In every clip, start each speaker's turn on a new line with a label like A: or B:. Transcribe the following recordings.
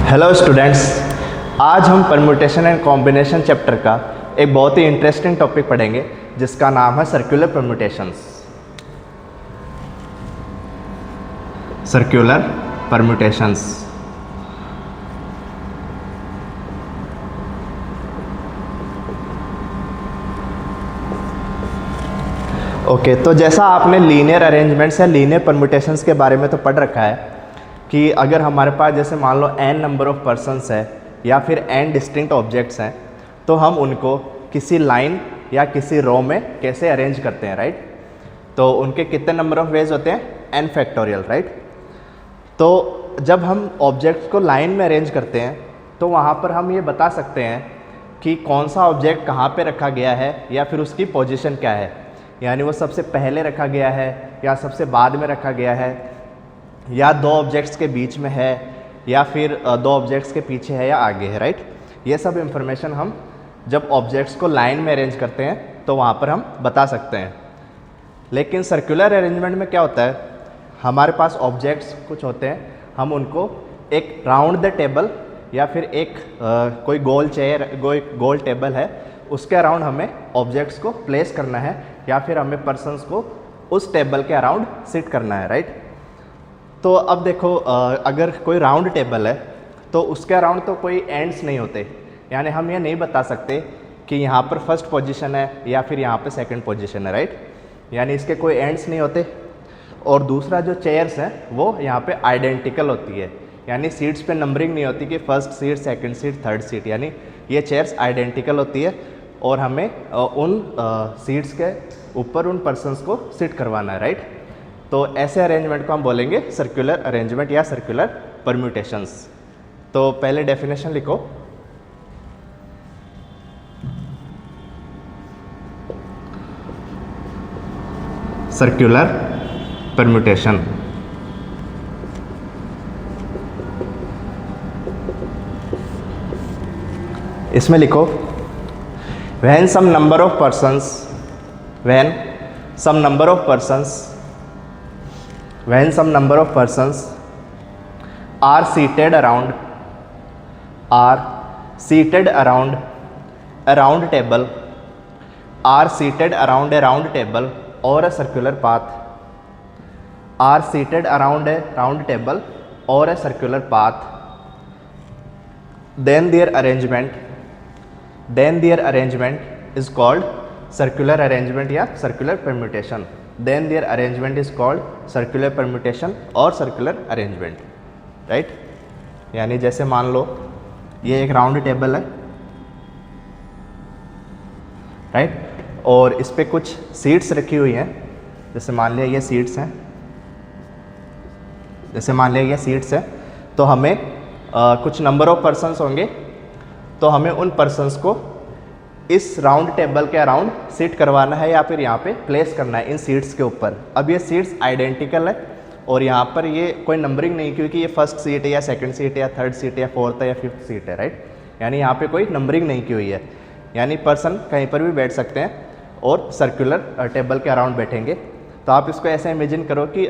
A: Hello students, आज हम permutation and combination chapter का एक बहुत ही इंटरेस्टिंग टॉपिक पढ़ेंगे जिसका नाम है circular permutations. Circular permutations. Okay, तो जैसा आपने लीनियर अरेंजमेंट्स या लीनियर परम्यूटेशंस के बारे में तो पढ़ रखा है कि अगर हमारे पास जैसे मान लो n नंबर ऑफ़ पर्सन्स है या फिर n डिस्टिंक्ट ऑब्जेक्ट्स हैं, तो हम उनको किसी लाइन या किसी रो में कैसे अरेंज करते हैं, राइट। तो उनके कितने नंबर ऑफ़ वेज होते हैं, n फैक्टोरियल, राइट। तो जब हम ऑब्जेक्ट्स को लाइन में अरेंज करते हैं तो वहाँ पर हम ये बता सकते हैं कि कौन सा ऑब्जेक्ट कहाँ पे रखा गया है या फिर उसकी पोजीशन क्या है, यानी वो सबसे पहले रखा गया है या सबसे बाद में रखा गया है, या दो ऑब्जेक्ट्स के बीच में है या फिर दो ऑब्जेक्ट्स के पीछे है या आगे है, राइट। ये सब इंफॉर्मेशन हम जब ऑब्जेक्ट्स को लाइन में अरेंज करते हैं तो वहाँ पर हम बता सकते हैं। लेकिन सर्कुलर अरेंजमेंट में क्या होता है, हमारे पास ऑब्जेक्ट्स कुछ होते हैं, हम उनको एक राउंड द टेबल या फिर एक कोई गोल चेयर, कोई गोल टेबल है, उसके अराउंड हमें ऑब्जेक्ट्स को प्लेस करना है या फिर हमें पर्सन्स को उस टेबल के अराउंड सिट करना है, राइट। तो अब देखो, अगर कोई राउंड टेबल है तो उसके अराउंड तो कोई एंड्स नहीं होते, यानी हम ये नहीं बता सकते कि यहाँ पर फर्स्ट पोजीशन है या फिर यहाँ पे सेकंड पोजीशन है, राइट। यानी इसके कोई एंड्स नहीं होते। और दूसरा, जो चेयर्स हैं वो यहाँ पे आइडेंटिकल होती है, यानी सीट्स पे नंबरिंग नहीं होती कि first seat, second seat, third seat, यानी ये चेयर्स आइडेंटिकल होती है और हमें उन सीट्स के ऊपर उन पर्सन्स को सिट करवाना है, राइट। तो ऐसे अरेंजमेंट को हम बोलेंगे सर्कुलर अरेंजमेंट या सर्कुलर परम्यूटेशंस। तो पहले डेफिनेशन लिखो। Circular permutation. इसमें लिखो, when some number of persons are seated around a round table or a circular path, then their arrangement is called circular arrangement या circular permutation। then their arrangement is called circular permutation और circular arrangement, right। यानी जैसे मान लो ये एक round table है, right, और इस पे कुछ सीट्स रखी हुई हैं। जैसे मान लिया ये सीट्स हैं, तो हमें कुछ नंबर ऑफ पर्सन्स होंगे, तो हमें उन पर्सन्स को इस राउंड टेबल के अराउंड सीट करवाना है या फिर यहाँ पे प्लेस करना है इन सीट्स के ऊपर। अब ये सीट्स आइडेंटिकल है और यहाँ पर ये कोई नंबरिंग नहीं, क्योंकि ये फर्स्ट सीट है या सेकंड सीट है या थर्ड सीट है या फोर्थ है या फिफ्थ सीट है, राइट। यानी यहाँ पे कोई नंबरिंग नहीं की हुई है, यानी पर्सन कहीं पर भी बैठ सकते हैं और सर्कुलर टेबल के अराउंड बैठेंगे। तो आप इसको ऐसे इमेजिन करो कि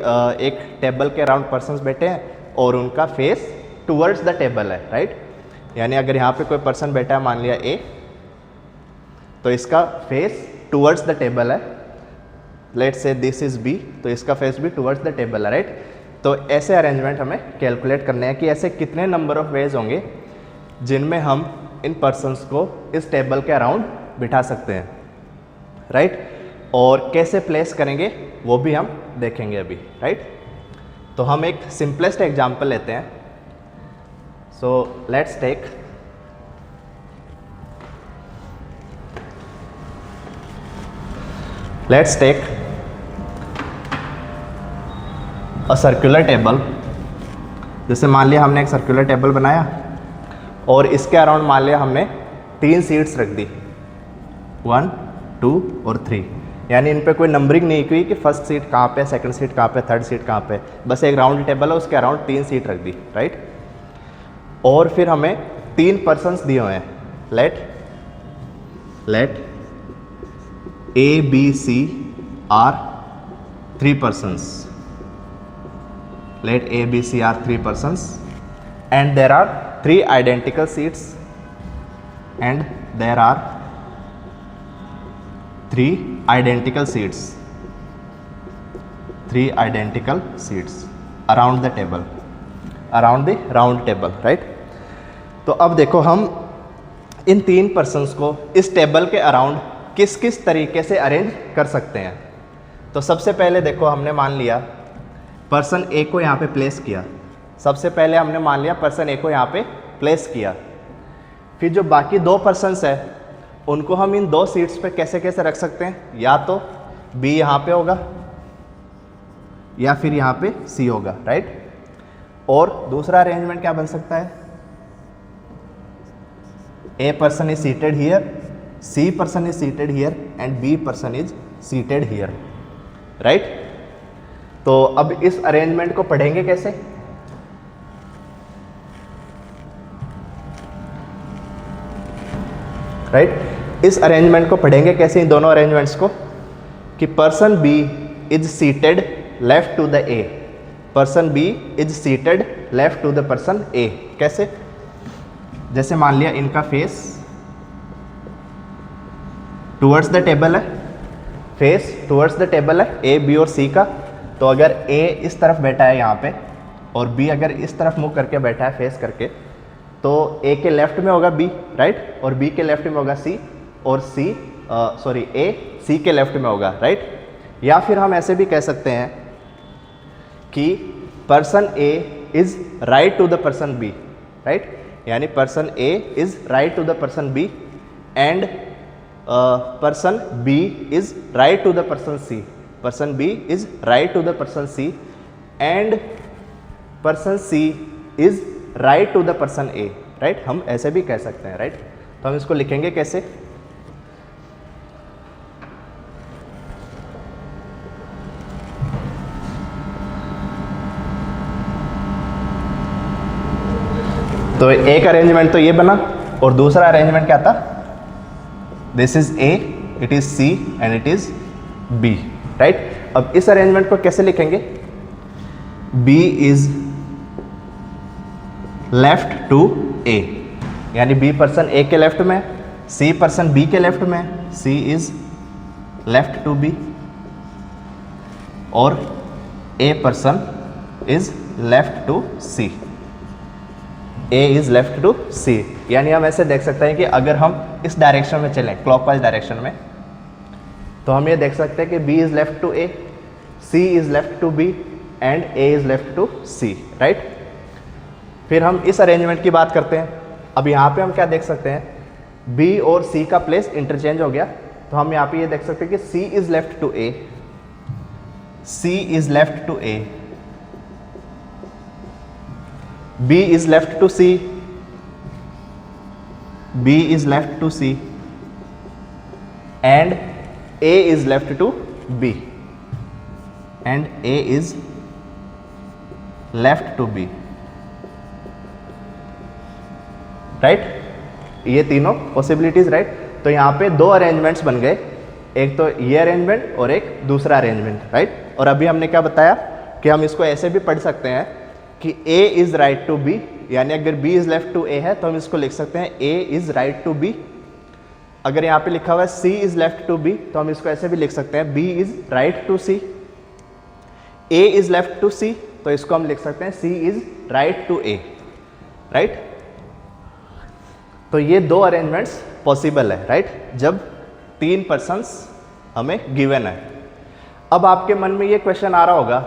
A: एक टेबल के अराउंड पर्सन्स बैठे हैं और उनका फेस टूवर्ड्स द टेबल है, राइट। यानी अगर यहाँ पे कोई पर्सन बैठा है, मान लिया ए, तो इसका फेस टूवर्ड्स द टेबल है। Let's say this is B, तो इसका फेस भी टूवर्ड्स द टेबल है, राइट। तो ऐसे अरेंजमेंट हमें कैलकुलेट करने हैं कि ऐसे कितने नंबर ऑफ वेज होंगे जिनमें हम इन पर्सन्स को इस टेबल के अराउंड बिठा सकते हैं, राइट। और कैसे प्लेस करेंगे वो भी हम देखेंगे अभी, राइट। तो हम एक सिंपलेस्ट एग्जाम्पल लेते हैं। So let's take a circular table। जैसे मान लिया हमने एक सर्कुलर टेबल बनाया और इसके अराउंड मान लिया हमने 3 सीट्स रख दी, 1, 2 और 3। यानी इन पे कोई नंबरिंग नहीं की कि फर्स्ट सीट कहाँ पे, सेकंड सीट कहाँ पे, थर्ड सीट कहाँ पे, बस एक राउंड टेबल है, उसके अराउंड 3 सीट रख दी, राइट। और फिर हमें 3 पर्सन्स दिए हुए हैं। Let A B C are 3 persons. Let A, B, C are 3 persons and there are 3 identical seats and there are 3 identical seats around the table, around the round table, right? तो अब देखो हम इन 3 persons को इस table के around किस किस तरीके से अरेंज कर सकते हैं। तो सबसे पहले देखो हमने मान लिया पर्सन ए को यहाँ पे प्लेस किया, सबसे पहले हमने मान लिया पर्सन ए को यहाँ पे प्लेस किया। फिर जो बाकी 2 पर्सन्स है उनको हम इन 2 सीट्स पे कैसे कैसे रख सकते हैं, या तो बी यहाँ पे होगा या फिर यहाँ पे सी होगा, राइट। और दूसरा अरेंजमेंट क्या बन सकता है, A person is seated here, C person is seated here and B person is seated here, right. तो अब इस अरेंजमेंट को पढ़ेंगे कैसे, राइट। इस अरेंजमेंट को पढ़ेंगे कैसे, इन दोनों अरेंजमेंट्स को, कि person B is seated left to the A, person B is seated left to the person A. कैसे, जैसे मान लिया इनका फेस टुवर्ड्स द टेबल है, फेस टुवर्ड्स द टेबल है ए बी और सी का। तो अगर ए इस तरफ बैठा है यहाँ पे और बी अगर इस तरफ मुंह करके बैठा है फेस करके, तो ए के लेफ्ट में होगा बी, राइट, और बी के लेफ्ट में होगा सी, और ए सी के लेफ्ट में होगा, राइट। या फिर हम ऐसे भी कह सकते हैं कि person A is right to the person B, right, यानी person A is right to the person B and person B is right to the person C, person B is right to the person C and person C is right to the person A, right. हम ऐसे भी कह सकते हैं, right. तो हम इसको लिखेंगे कैसे, तो एक अरेंजमेंट तो ये बना और दूसरा अरेंजमेंट क्या था, this is A, it is C and it is B, right. अब इस अरेंजमेंट को कैसे लिखेंगे, B is left to A, यानी बी पर्सन ए के लेफ्ट में, सी पर्सन बी के लेफ्ट में, C is left to B और A person is left to C, A is left to C. यानी हम ऐसे देख सकते हैं कि अगर हम इस डायरेक्शन में चलें, क्लॉकवाइज डायरेक्शन में, तो हम ये देख सकते हैं कि B is left to A, C is left to B and A is left to C, right. फिर हम इस अरेंजमेंट की बात करते हैं। अब यहाँ पे हम क्या देख सकते हैं, बी और सी का प्लेस इंटरचेंज हो गया, तो हम यहाँ पे ये देख सकते हैं कि C is left to A, C is left to A, B is left to C, B is left to C and A is left to B and A is left to B, right. ये तीनों possibilities, right. तो यहाँ पे 2 arrangements बन गए, एक तो ये अरेंजमेंट और एक दूसरा अरेंजमेंट, राइट। और अभी हमने क्या बताया कि हम इसको ऐसे भी पढ़ सकते हैं कि A is right to B, यानी अगर B is left to A है तो हम इसको लिख सकते हैं A is right to B। अगर यहाँ पे लिखा हुआ है C is left to B तो हम इसको ऐसे भी लिख सकते हैं B is right to C। A is left to C तो इसको हम लिख सकते हैं C is right to A, right. तो ये 2 अरेंजमेंट्स पॉसिबल है, राइट, जब 3 पर्सन्स हमें गिवन है। अब आपके मन में ये क्वेश्चन आ रहा होगा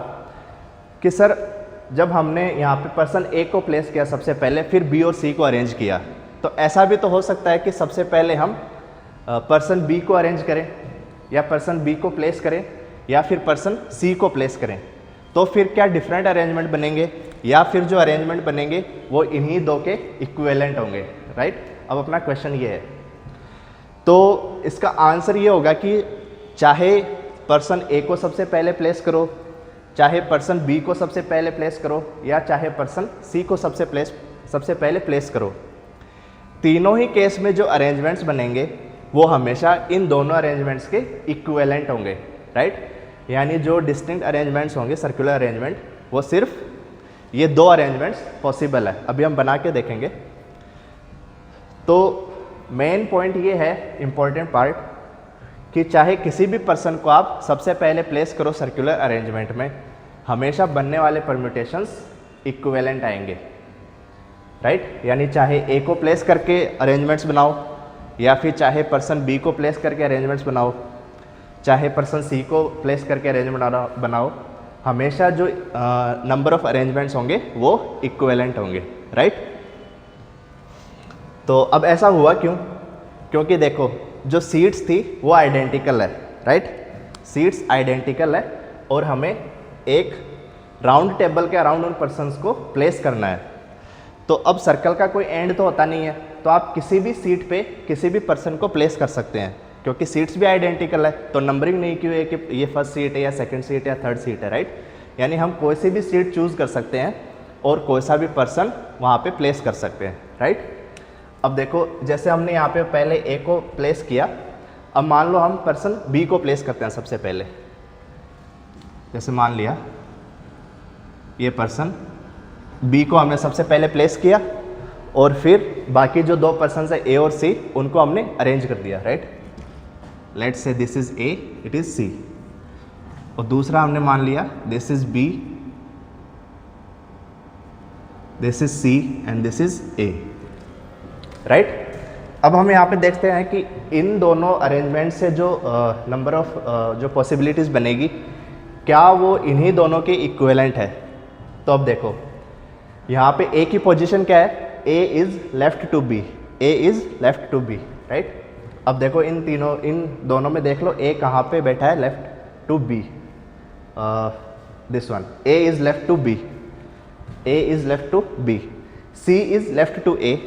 A: कि सर जब हमने यहाँ पे पर्सन ए को प्लेस किया सबसे पहले, फिर बी और सी को अरेंज किया, तो ऐसा भी तो हो सकता है कि सबसे पहले हम पर्सन बी को अरेंज करें या पर्सन बी को प्लेस करें या फिर पर्सन सी को प्लेस करें, तो फिर क्या डिफरेंट अरेंजमेंट बनेंगे या फिर जो अरेंजमेंट बनेंगे वो इन्हीं 2 के इक्विवेलेंट होंगे, राइट। अब अपना क्वेश्चन ये है, तो इसका आंसर ये होगा कि चाहे पर्सन ए को सबसे पहले प्लेस करो, चाहे पर्सन बी को सबसे पहले प्लेस करो या चाहे पर्सन सी को सबसे पहले प्लेस करो, तीनों ही केस में जो अरेंजमेंट्स बनेंगे वो हमेशा इन दोनों अरेंजमेंट्स के इक्विवेलेंट होंगे, राइट। यानी जो डिस्टिंक्ट अरेंजमेंट्स होंगे, सर्कुलर अरेंजमेंट, वो सिर्फ ये दो अरेंजमेंट्स पॉसिबल है। अभी हम बना के देखेंगे। तो मेन पॉइंट ये है, इम्पॉर्टेंट पार्ट, कि चाहे किसी भी पर्सन को आप सबसे पहले प्लेस करो सर्कुलर अरेंजमेंट में, हमेशा बनने वाले परम्यूटेशंस इक्विवेलेंट आएंगे, राइट। यानी चाहे ए को प्लेस करके अरेंजमेंट्स बनाओ, या फिर चाहे पर्सन बी को प्लेस करके अरेंजमेंट्स बनाओ, चाहे पर्सन सी को प्लेस करके अरेंजमेंट बनाओ, हमेशा जो नंबर ऑफ अरेंजमेंट्स होंगे वो इक्विवेलेंट होंगे, राइट। तो अब ऐसा हुआ क्यों? क्योंकि देखो जो सीट्स थी वो आइडेंटिकल है, राइट। सीट्स आइडेंटिकल है और हमें एक राउंड टेबल के अराउंड उन पर्सन्स को प्लेस करना है। तो अब सर्कल का कोई एंड तो होता नहीं है, तो आप किसी भी सीट पे किसी भी पर्सन को प्लेस कर सकते हैं, क्योंकि सीट्स भी आइडेंटिकल है। तो नंबरिंग नहीं क्यों है कि ये फर्स्ट सीट है या सेकंड सीट या थर्ड सीट है, राइट। यानी हम कोई सी भी सीट चूज़ कर सकते हैं और कोई सा भी पर्सन वहाँ पे प्लेस कर सकते हैं, राइट। अब देखो जैसे हमने यहाँ पे पहले ए को प्लेस किया, अब मान लो हम पर्सन बी को प्लेस करते हैं सबसे पहले। जैसे मान लिया ये पर्सन बी को हमने सबसे पहले प्लेस किया और फिर बाकी जो दो पर्सन है ए और सी उनको हमने अरेंज कर दिया, right. Let's say this is A, it is C, और दूसरा हमने मान लिया this is B, this is C and this is A, right. अब हम यहाँ पे देखते हैं कि इन दोनों अरेंजमेंट से जो नंबर ऑफ जो पॉसिबिलिटीज़ बनेगी, क्या वो इन्हीं दोनों के इक्विवेलेंट है। तो अब देखो यहाँ पे ए की पोजीशन क्या है, A is left to B, A is left to B, right. अब देखो इन दोनों में देख लो ए कहाँ पे बैठा है, left to B, this one, A is left to B, A is left to B, C is left to A,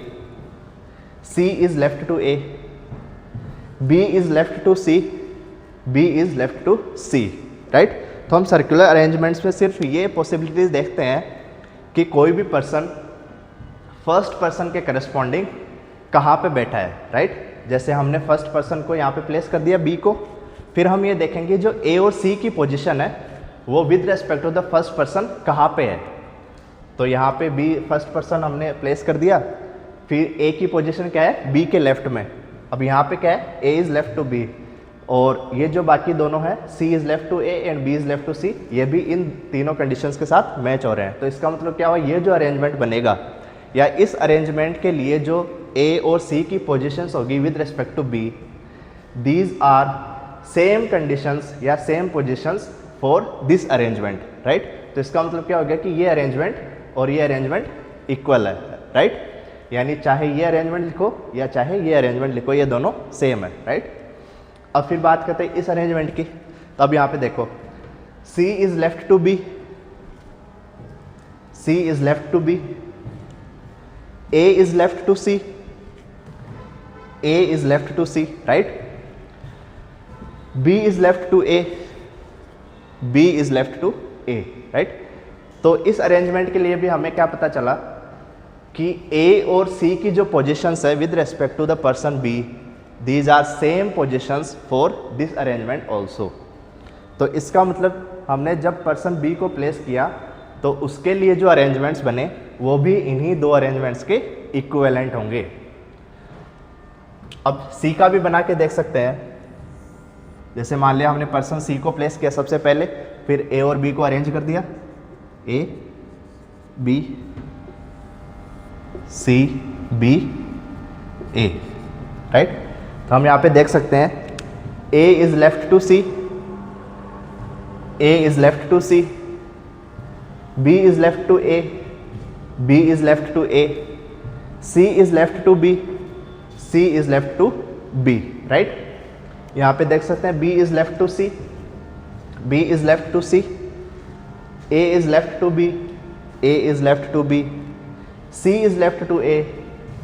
A: C is left to A, B is left to C, B is left to C, right. तो हम circular arrangements में सिर्फ ये possibilities देखते हैं कि कोई भी पर्सन फर्स्ट पर्सन के करस्पॉन्डिंग कहाँ पे बैठा है, राइट। जैसे हमने फर्स्ट पर्सन को यहाँ पे प्लेस कर दिया B को, फिर हम ये देखेंगे जो A और C की पोजीशन है वो with respect to the first person कहाँ पे है। तो यहाँ पे B फर्स्ट पर्सन हमने प्लेस कर दिया, फिर ए की पोजीशन क्या है, बी के लेफ्ट में। अब यहाँ पे क्या है, A is left to B, और ये जो बाकी दोनों हैं C is left to A and B is left to C, ये भी इन तीनों कंडीशंस के साथ मैच हो रहे हैं। तो इसका मतलब क्या हुआ, ये जो अरेंजमेंट बनेगा या इस अरेंजमेंट के लिए जो ए और सी की पोजीशंस होगी with respect to B, these are same conditions या same positions for this arrangement, right. तो इसका मतलब क्या हो गया कि ये अरेंजमेंट और ये अरेंजमेंट इक्वल है, राइट। यानी चाहे ये अरेंजमेंट लिखो या चाहे ये अरेंजमेंट लिखो, ये दोनों सेम है, राइट। अब फिर बात करते हैं इस अरेंजमेंट की। तो अब यहाँ पे देखो C is left to B, C is left to B, A is left to C, A is left to C, right. B is left to A, B is left to A, right. तो इस arrangement के लिए भी हमें क्या पता चला कि A और C की जो पोजीशंस है with respect to the person B, these are same positions for this arrangement also. तो इसका मतलब हमने जब पर्सन B को प्लेस किया तो उसके लिए जो अरेंजमेंट्स बने वो भी इन्हीं दो अरेंजमेंट्स के इक्विवेलेंट होंगे। अब C का भी बना के देख सकते हैं। जैसे मान लिया हमने पर्सन C को प्लेस किया सबसे पहले, फिर A और B को अरेंज कर दिया, A B C B A, right. तो हम यहाँ पे देख सकते हैं A is left to C, A is left to C, B is left to A, B is left to A, C is left to B, C is left to B, right. यहाँ पे देख सकते हैं B is left to C, B is left to C, A is left to B, A is left to B, C is left to A,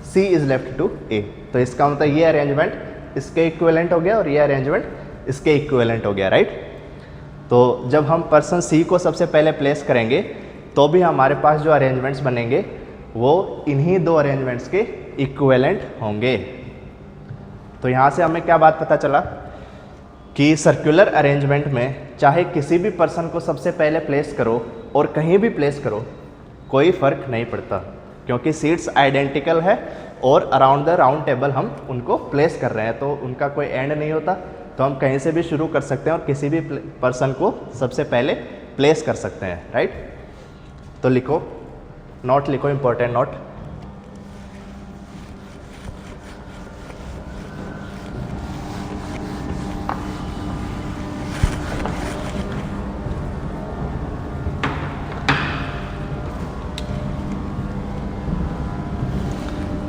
A: C is left to A। तो इसका मतलब ये arrangement इसके equivalent हो गया और ये arrangement इसके इक्विवेलेंट हो गया, राइट। तो जब हम पर्सन C को सबसे पहले प्लेस करेंगे तो भी हमारे पास जो अरेंजमेंट्स बनेंगे वो इन्हीं दो अरेंजमेंट्स के इक्विवेलेंट होंगे। तो यहाँ से हमें क्या बात पता चला कि सर्कुलर अरेंजमेंट में चाहे किसी भी पर्सन को सबसे पहले प्लेस करो और कहीं भी प्लेस करो, कोई फ़र्क नहीं पड़ता, क्योंकि सीट्स आइडेंटिकल है और अराउंड द राउंड टेबल हम उनको प्लेस कर रहे हैं, तो उनका कोई एंड नहीं होता, तो हम कहीं से भी शुरू कर सकते हैं और किसी भी पर्सन को सबसे पहले प्लेस कर सकते हैं, राइट। तो लिखो, नोट लिखो, इंपॉर्टेंट नोट।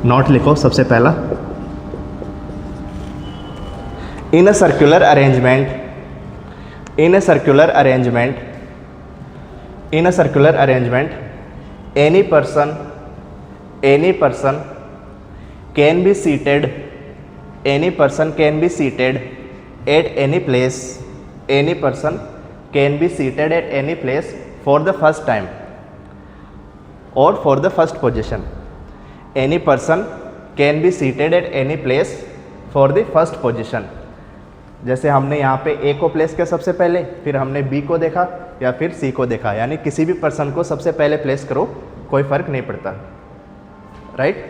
A: नोट लिखो सबसे पहला, in a circular arrangement, in a circular arrangement, in a circular arrangement, any person can be seated, any person can be seated at any place, any person can be seated at any place for the first time or for the first position, any person can be seated at any place for the first position। जैसे हमने यहाँ पे ए को place किया सबसे पहले, फिर हमने बी को देखा या फिर सी को देखा, यानी किसी भी पर्सन को सबसे पहले प्लेस करो, कोई फ़र्क नहीं पड़ता, राइट।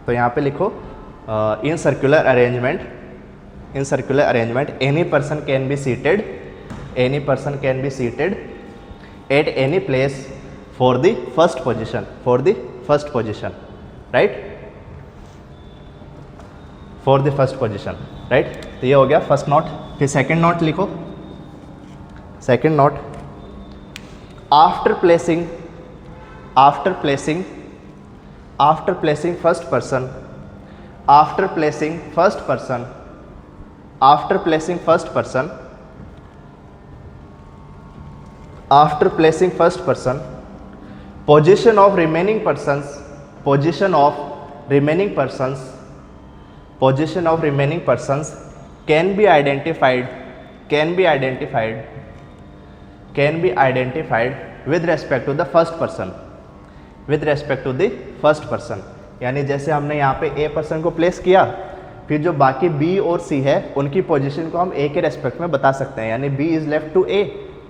A: तो यहाँ पे लिखो, in circular arrangement, in circular arrangement any person can be seated, any person can be seated at any place for the first position, for the first position, right, for the first position, right. तो ये हो गया first note. फिर second note लिखो, second note, after placing, after placing, after placing first person, after placing first person, after placing first person, after placing first person, position of remaining persons, position of remaining persons, position of remaining persons can be identified, can be identified, can be identified with respect to the first person, with respect to the first person। यानी जैसे हमने यहाँ पे a person को place किया, फिर जो बाकी बी और सी है उनकी पोजीशन को हम ए के रेस्पेक्ट में बता सकते हैं, यानी B is left to A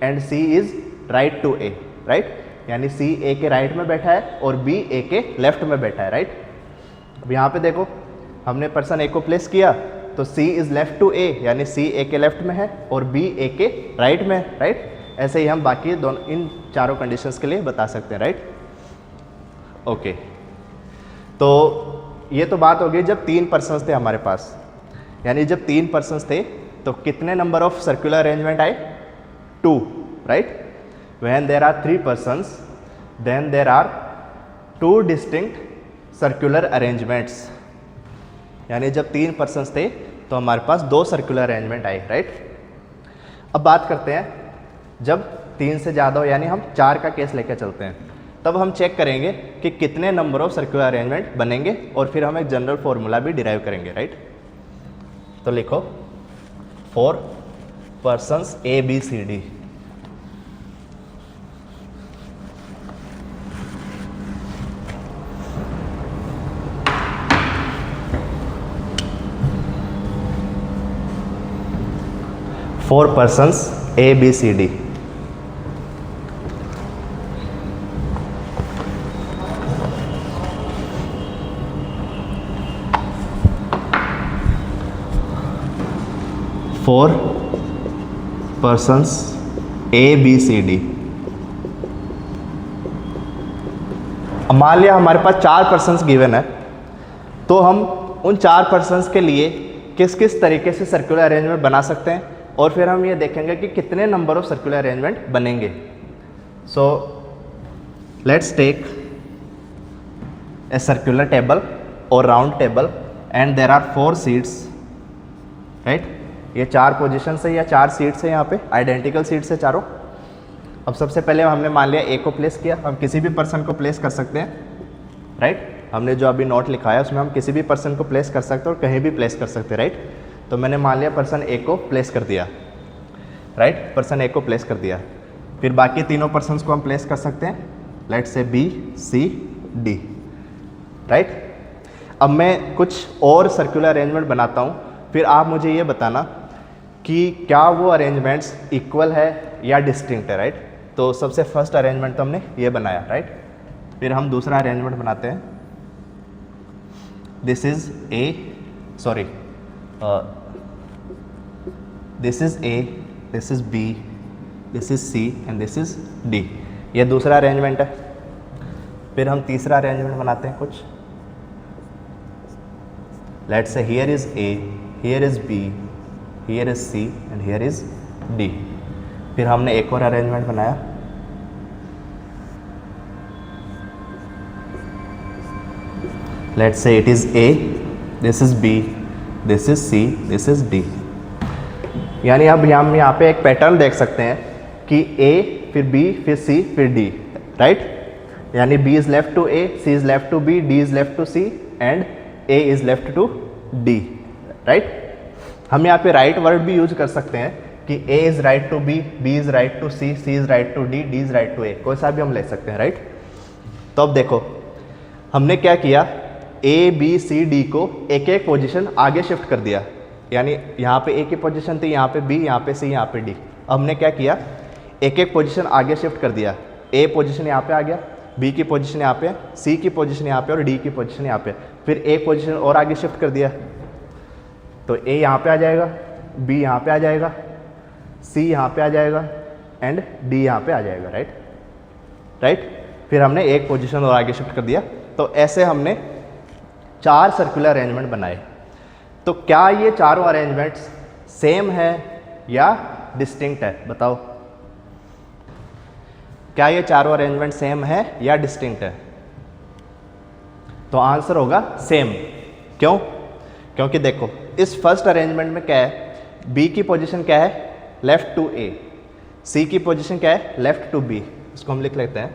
A: and C is right to A, right, यानी सी ए के राइट में बैठा है और बी ए के लेफ्ट में बैठा है, राइट। अब यहाँ पे देखो, हमने पर्सन ए को प्लेस किया तो C is left to A, यानी C ए के लेफ्ट में है और B ए के राइट में है, राइट। ऐसे ही हम बाकी दोनों इन चारों कंडीशंस के लिए बता सकते हैं, राइट। ओके, तो ये तो बात हो गई जब 3 पर्सन्स थे हमारे पास, यानी जब 3 पर्सन्स थे तो कितने नंबर ऑफ सर्कुलर अरेंजमेंट आए? 2, right. When there are 3 persons then there are 2 distinct circular arrangements, यानी जब 3 पर्सन्स थे तो हमारे पास 2 सर्कुलर अरेंजमेंट आए, राइट। अब बात करते हैं जब 3 से ज़्यादा हो, यानी हम 4 का केस लेकर चलते हैं, तब हम चेक करेंगे कि कितने नंबर ऑफ सर्कुलर अरेंजमेंट बनेंगे और फिर हम एक जनरल फॉर्मूला भी डिराइव करेंगे, राइट। तो लिखो 4 persons A B C D, four persons A B C D, four persons A B C D. मान लिया हमारे पास 4 पर्सन्स गिवन है, तो हम उन 4 पर्सन्स के लिए किस किस तरीके से सर्कुलर अरेंजमेंट बना सकते हैं और फिर हम ये देखेंगे कि कितने नंबर ऑफ सर्कुलर अरेंजमेंट बनेंगे। So let's take a circular table or round table and there are 4 seats, right. ये 4 पोजीशन है या 4 सीट्स है, यहाँ पे आइडेंटिकल सीट्स है चारों। अब सबसे पहले हमने मान लिया ए को प्लेस किया, हम किसी भी पर्सन को प्लेस कर सकते हैं, राइट। हमने जो अभी नोट लिखा है उसमें हम किसी भी पर्सन को प्लेस कर सकते हैं और कहीं भी प्लेस कर सकते हैं, राइट। तो मैंने मान लिया पर्सन ए को प्लेस कर दिया, राइट, पर्सन ए को प्लेस कर दिया। फिर बाकी तीनों पर्सन्स को हम प्लेस कर सकते हैं, let's say B C D, right. अब मैं कुछ और सर्कुलर अरेंजमेंट बनाता हूँ, फिर आप मुझे ये बताना कि क्या वो अरेंजमेंट्स इक्वल है या डिस्टिंक्ट है, राइट। तो सबसे फर्स्ट अरेंजमेंट तो हमने ये बनाया, राइट। फिर हम दूसरा अरेंजमेंट बनाते हैं, this is A, sorry this is A, this is B, this is C and this is D. ये दूसरा अरेंजमेंट है। फिर हम तीसरा अरेंजमेंट बनाते हैं कुछ, let's say here is A, here is B, here is C and here is D. फिर हमने एक और अरेंजमेंट बनाया, let's say it is A, this is B, this is C, this is D. यानी अब हम यहाँ पे एक पैटर्न देख सकते हैं कि ए फिर बी फिर सी फिर डी, राइट। यानी B is left to A, C is left to B, D is left to C and A is left to D, right. हम यहाँ पे राइट वर्ड भी यूज कर सकते हैं कि A is right to B is right to C is right to D is right to A, कोई सा भी हम ले सकते हैं, राइट। तो अब देखो हमने क्या किया, ए बी सी डी को एक एक पोजीशन आगे शिफ्ट कर दिया। यानी यहाँ पे ए की पोजीशन थी, यहाँ पे बी, यहाँ पे सी, यहाँ पे डी। अब हमने क्या किया, एक एक पोजीशन आगे शिफ्ट कर दिया। ए पोजीशन यहाँ पे आ गया, बी की पोजीशन यहाँ पे, सी की पोजीशन यहाँ पे और डी की पोजीशन यहाँ पे। फिर एक पोजीशन और आगे शिफ्ट कर दिया, तो ए यहाँ पे आ जाएगा, बी यहाँ पे आ जाएगा, सी यहाँ पे आ जाएगा एंड डी यहाँ पे आ जाएगा, राइट राइट। फिर हमने एक पोजीशन और आगे शिफ्ट कर दिया। तो ऐसे हमने 4 सर्कुलर अरेंजमेंट बनाए। तो क्या ये चारों अरेंजमेंट्स सेम है या डिस्टिंक्ट है, बताओ। क्या ये चारों अरेंजमेंट सेम है या डिस्टिंक्ट है? तो आंसर होगा सेम। क्यों? क्योंकि देखो इस फर्स्ट अरेंजमेंट में क्या है, बी की पोजीशन क्या है, लेफ्ट टू ए, सी की पोजीशन क्या है, लेफ्ट टू बी। इसको हम लिख लेते हैं,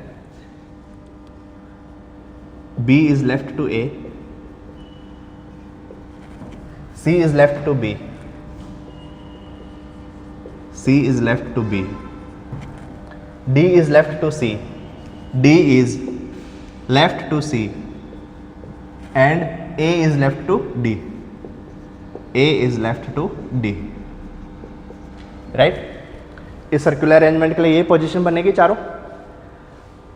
A: B is left to A, C is left to B, C is left to B, D is left to C, D is left to C and A is left to D, A is left to D, right. इस circular arrangement के लिए ये position बनेगी चारों।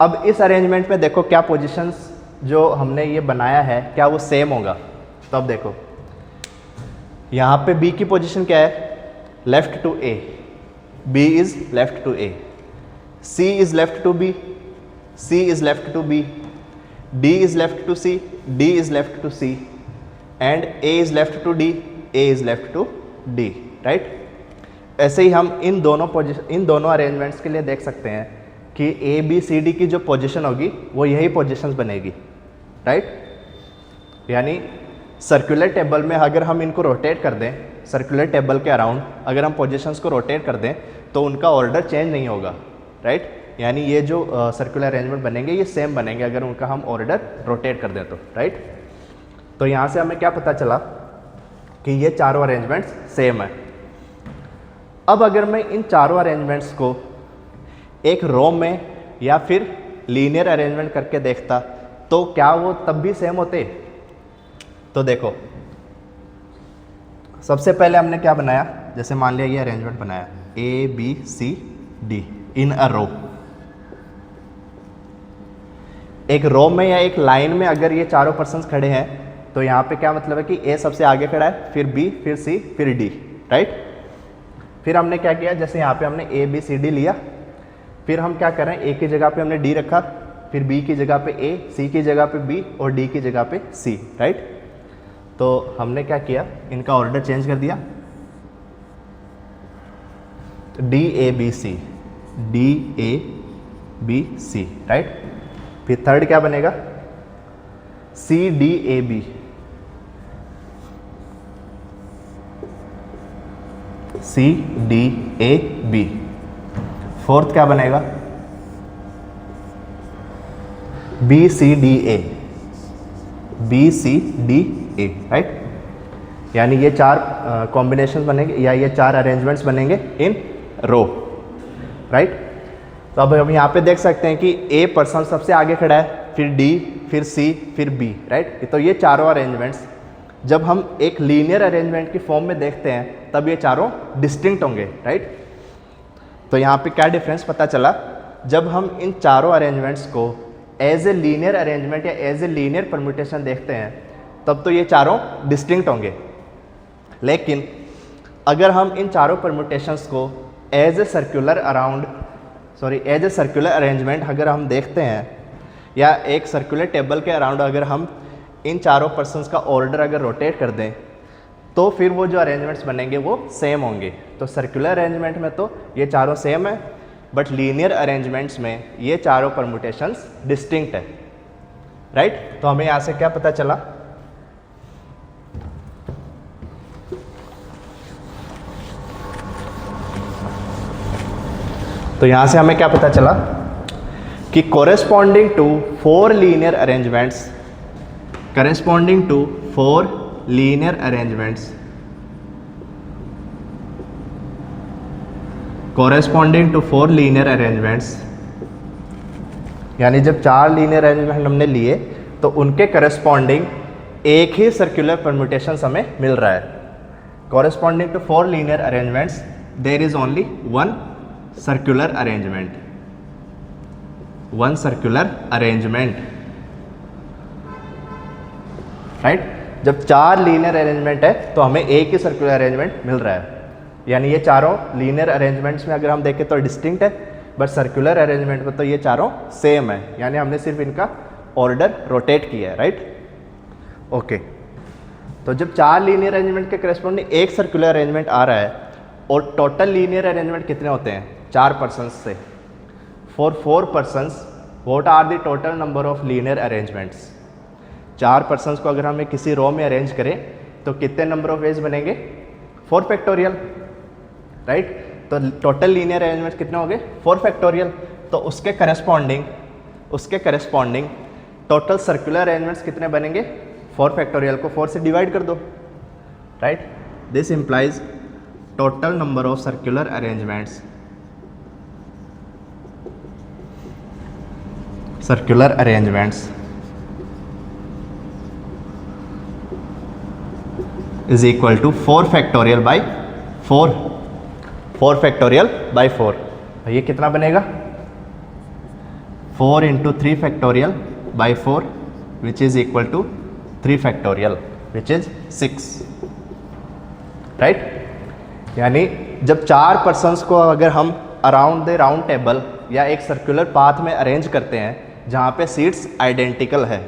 A: अब इस arrangement में देखो क्या पोजीशंस जो हमने ये बनाया है क्या वो सेम होगा। तो अब देखो यहाँ पे B की पोजीशन क्या है, left to A, B is left to A, C is left to B, C is left to B, D is left to C, D is left to C and A is left to D, A is left to D, right. ऐसे ही हम इन दोनों arrangements के लिए देख सकते हैं कि A B C D की जो पोजीशन होगी वो यही पोजीशंस बनेगी, राइट। यानी सर्कुलर टेबल में अगर हम इनको रोटेट कर दें, सर्कुलर टेबल के अराउंड अगर हम पोजीशंस को रोटेट कर दें तो उनका ऑर्डर चेंज नहीं होगा, राइट। यानी ये जो सर्कुलर अरेंजमेंट बनेंगे ये सेम बनेंगे अगर उनका हम ऑर्डर रोटेट कर दें तो, राइट। तो यहाँ से हमें क्या पता चला कि ये चारों अरेंजमेंट्स सेम है। अब अगर मैं इन चारों अरेंजमेंट्स को एक रो में या फिर लीनियर अरेंजमेंट करके देखता तो क्या वो तब भी सेम होते? तो देखो सबसे पहले हमने क्या बनाया, जैसे मान लिया ये अरेंजमेंट बनाया ए बी सी डी इन अ रो। एक रो में या एक लाइन में अगर ये चारों पर्सन्स खड़े हैं तो यहाँ पे क्या मतलब है कि ए सबसे आगे खड़ा है, फिर बी, फिर सी, फिर डी, राइट। फिर हमने क्या किया, जैसे यहाँ पे हमने ए बी सी डी लिया, फिर हम क्या कर रहे हैं, ए की जगह पे हमने डी रखा, फिर बी की जगह पे ए, सी की जगह पे बी और डी की जगह पे सी, राइट। तो हमने क्या किया, इनका ऑर्डर चेंज कर दिया, D A B C, D A B C, right. फिर थर्ड क्या बनेगा, C D A B, C D A B. Fourth क्या बनेगा, B C D A, B C D A, right. यानी ये चार कॉम्बिनेशन बनेंगे या ये चार अरेंजमेंट्स बनेंगे इन रो, राइट। तो अब हम यहाँ पे देख सकते हैं कि ए पर्सन सबसे आगे खड़ा है, फिर डी, फिर सी, फिर बी, राइट। तो ये चारों अरेंजमेंट्स जब हम एक लीनियर अरेंजमेंट की फॉर्म में देखते हैं तब ये चारों डिस्टिंक्ट होंगे, राइट। तो यहाँ पे क्या डिफरेंस पता चला, जब हम इन चारों अरेंजमेंट्स को एज ए लीनियर अरेंजमेंट या एज ए लीनियर परम्यूटेशन देखते हैं तब तो ये चारों डिस्टिंक्ट होंगे, लेकिन अगर हम इन चारों परम्यूटेशंस को एज ए सर्कुलर अरेंजमेंट अगर हम देखते हैं या एक सर्कुलर टेबल के अराउंड अगर हम इन चारों पर्सन्स का ऑर्डर अगर रोटेट कर दें तो फिर वो जो अरेंजमेंट्स बनेंगे वो सेम होंगे। तो सर्कुलर अरेंजमेंट में तो ये चारों सेम है, बट लीनियर अरेंजमेंट्स में ये चारों परम्यूटेशंस डिस्टिंक्ट है, राइट। तो हमें यहाँ से क्या पता चला, तो यहाँ से हमें क्या पता चला कि corresponding to four linear arrangements यानी जब चार लीनियर अरेंजमेंट हमने लिए तो उनके करस्पॉन्डिंग एक ही सर्कुलर परम्यूटेशंस हमें मिल रहा है। Corresponding to four linear arrangements there is only one circular arrangement, right. जब चार लीनियर अरेंजमेंट है तो हमें एक ही सर्कुलर अरेंजमेंट मिल रहा है, यानी ये चारों लीनियर अरेंजमेंट्स में अगर हम देखें तो डिस्टिंक्ट है, बट सर्कुलर अरेंजमेंट में तो ये चारों सेम है, यानी हमने सिर्फ इनका ऑर्डर रोटेट किया है, राइट। ओके, तो जब चार लीनियर अरेंजमेंट के करस्पॉन्डिंग एक सर्कुलर अरेंजमेंट आ रहा है और टोटल लीनियर अरेंजमेंट कितने होते हैं, चार पर्सन्स से। For 4 persons what are the total number of linear arrangements. चार पर्सन्स को अगर हमें किसी रो में अरेंज करें तो कितने नंबर ऑफ वेज बनेंगे, 4 फैक्टोरियल, राइट। तो टोटल लीनियर अरेंजमेंट्स कितने हो गए, 4 फैक्टोरियल। तो उसके करस्पॉन्डिंग टोटल सर्कुलर अरेंजमेंट्स कितने बनेंगे, 4 फैक्टोरियल को 4 से डिवाइड कर दो, right. This implies total number of circular arrangements is equal to 4 factorial by 4 factorial by 4। ये कितना बनेगा, 4 into 3 factorial by 4 which is equal to 3 factorial which is 6, right. यानी जब चार पर्सन्स को अगर हम अराउंड द राउंड टेबल या एक सर्कुलर पाथ में अरेंज करते हैं जहाँ पे सीट्स आइडेंटिकल है,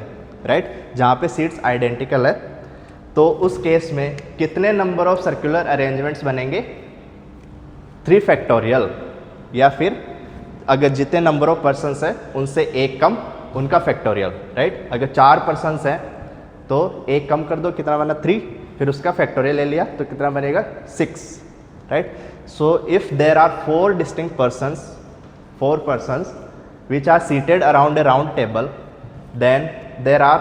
A: राइट, जहाँ पे सीट्स आइडेंटिकल है, तो उस केस में कितने नंबर ऑफ सर्कुलर अरेंजमेंट्स बनेंगे, 3 फैक्टोरियल, या फिर अगर जितने नंबर ऑफ पर्सन्स हैं उनसे एक कम उनका फैक्टोरियल, राइट। अगर 4 पर्सन्स हैं तो एक कम कर दो, कितना बना 3, फिर उसका फैक्टोरियल ले लिया तो कितना बनेगा 6, right. So if there are 4 distinct persons which are seated around a round table, then there are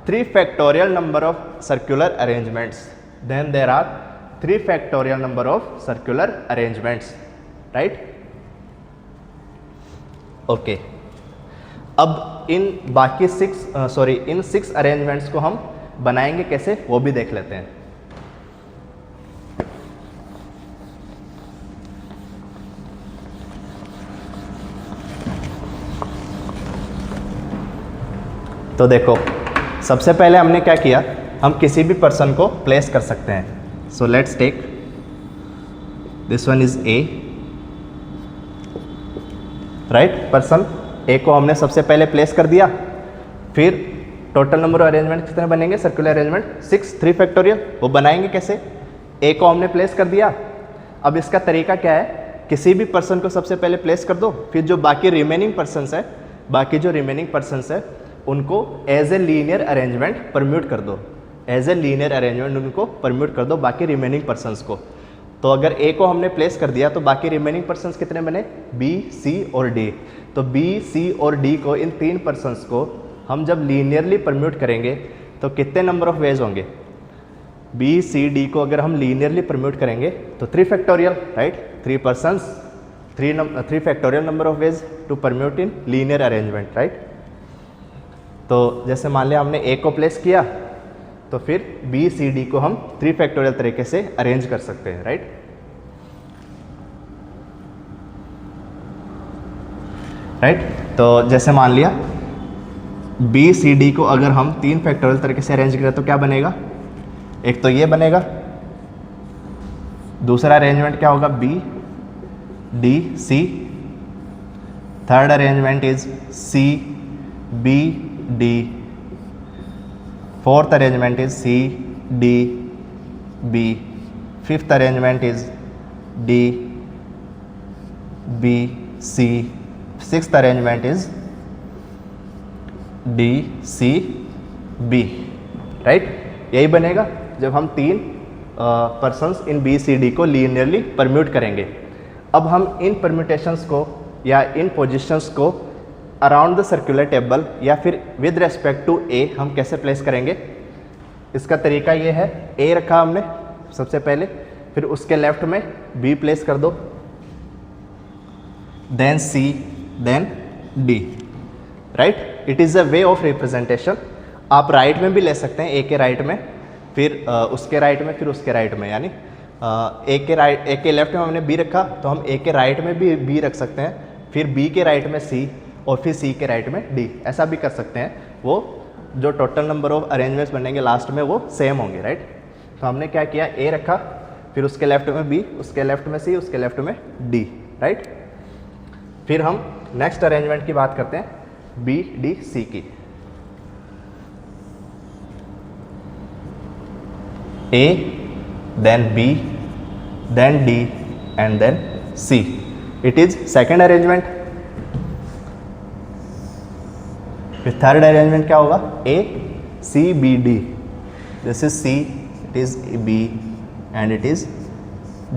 A: 3 factorial number of circular arrangements, right। Okay, अब इन बाकी 6 अरेंजमेंट्स को हम बनाएंगे कैसे वो भी देख लेते हैं। तो देखो, सबसे पहले हमने क्या किया, हम किसी भी पर्सन को प्लेस कर सकते हैं। So let's take this one is A, right. Person A को हमने सबसे पहले प्लेस कर दिया, फिर टोटल नंबर ऑफ अरेंजमेंट कितने बनेंगे, सर्कुलर अरेंजमेंट 6, 3 फैक्टोरियल। वो बनाएंगे कैसे, ए को हमने प्लेस कर दिया। अब इसका तरीका क्या है, किसी भी पर्सन को सबसे पहले प्लेस कर दो, फिर जो बाकी रिमेनिंग पर्सन्स है उनको as a linear arrangement permute कर दो, बाकी रिमेनिंग पर्सन्स को। तो अगर ए को हमने प्लेस कर दिया तो बाकी रिमेनिंग पर्सन्स कितने बने, बी, सी और डी। तो बी, सी और डी को, इन 3 पर्सन्स को हम जब लीनियरली परम्यूट करेंगे तो कितने नंबर ऑफ वेज होंगे, बी, सी, डी को अगर हम लीनियरली परम्यूट करेंगे तो 3 factorial, right. 3 persons, 3 factorial number of ways to permute in linear arrangement, right. तो जैसे मान लिया हमने ए को प्लेस किया तो फिर बी, सी, डी को हम 3 फैक्टोरियल तरीके से अरेंज कर सकते हैं, राइट। तो जैसे मान लिया बी सी डी को अगर हम 3 फैक्टोरियल तरीके से अरेंज करें तो क्या बनेगा? एक तो ये बनेगा, दूसरा अरेंजमेंट क्या होगा? B D C, third arrangement is C B D, fourth arrangement is C D B, fifth arrangement is D B C, sixth arrangement is D C B, right? यही बनेगा जब हम 3 पर्सन्स इन बी सी डी को linearly permute करेंगे। अब हम इन परम्यूटेशंस को या इन पोजीशंस को अराउंड द सर्कुलर टेबल या फिर विद रेस्पेक्ट टू ए हम कैसे प्लेस करेंगे? इसका तरीका ये है, ए रखा हमने सबसे पहले, फिर उसके लेफ्ट में बी प्लेस कर दो, then C, then D, right? It is a way of representation. आप राइट में भी ले सकते हैं, ए के राइट में, फिर उसके राइट में, फिर उसके राइट में, यानी ए के लेफ्ट में हमने बी रखा तो हम ए के राइट में भी बी रख सकते हैं, फिर बी के राइट में सी और फिर सी के राइट में डी, ऐसा भी कर सकते हैं। वो जो टोटल नंबर ऑफ अरेंजमेंट्स बनेंगे लास्ट में वो सेम होंगे, राइट? तो हमने क्या किया, ए रखा, फिर उसके लेफ्ट में बी, उसके लेफ्ट में सी, उसके लेफ्ट में डी, राइट? फिर हम नेक्स्ट अरेंजमेंट की बात करते हैं, बी डी सी की। A, then B, then D, and then C. It is second arrangement. फिर थर्ड अरेंजमेंट क्या होगा? A, C, B, D. This is C, it is B, and it is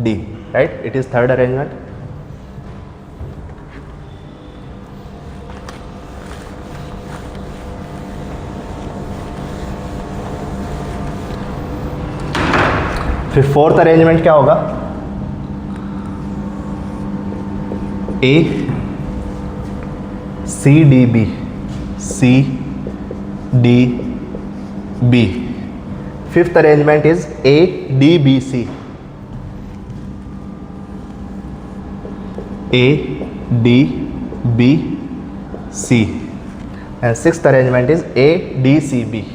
A: D. Right? It is third arrangement. फिर fourth arrangement क्या होगा? A C D B, C D B. Fifth arrangement is A D B C, A D B C, and sixth arrangement is A D C B,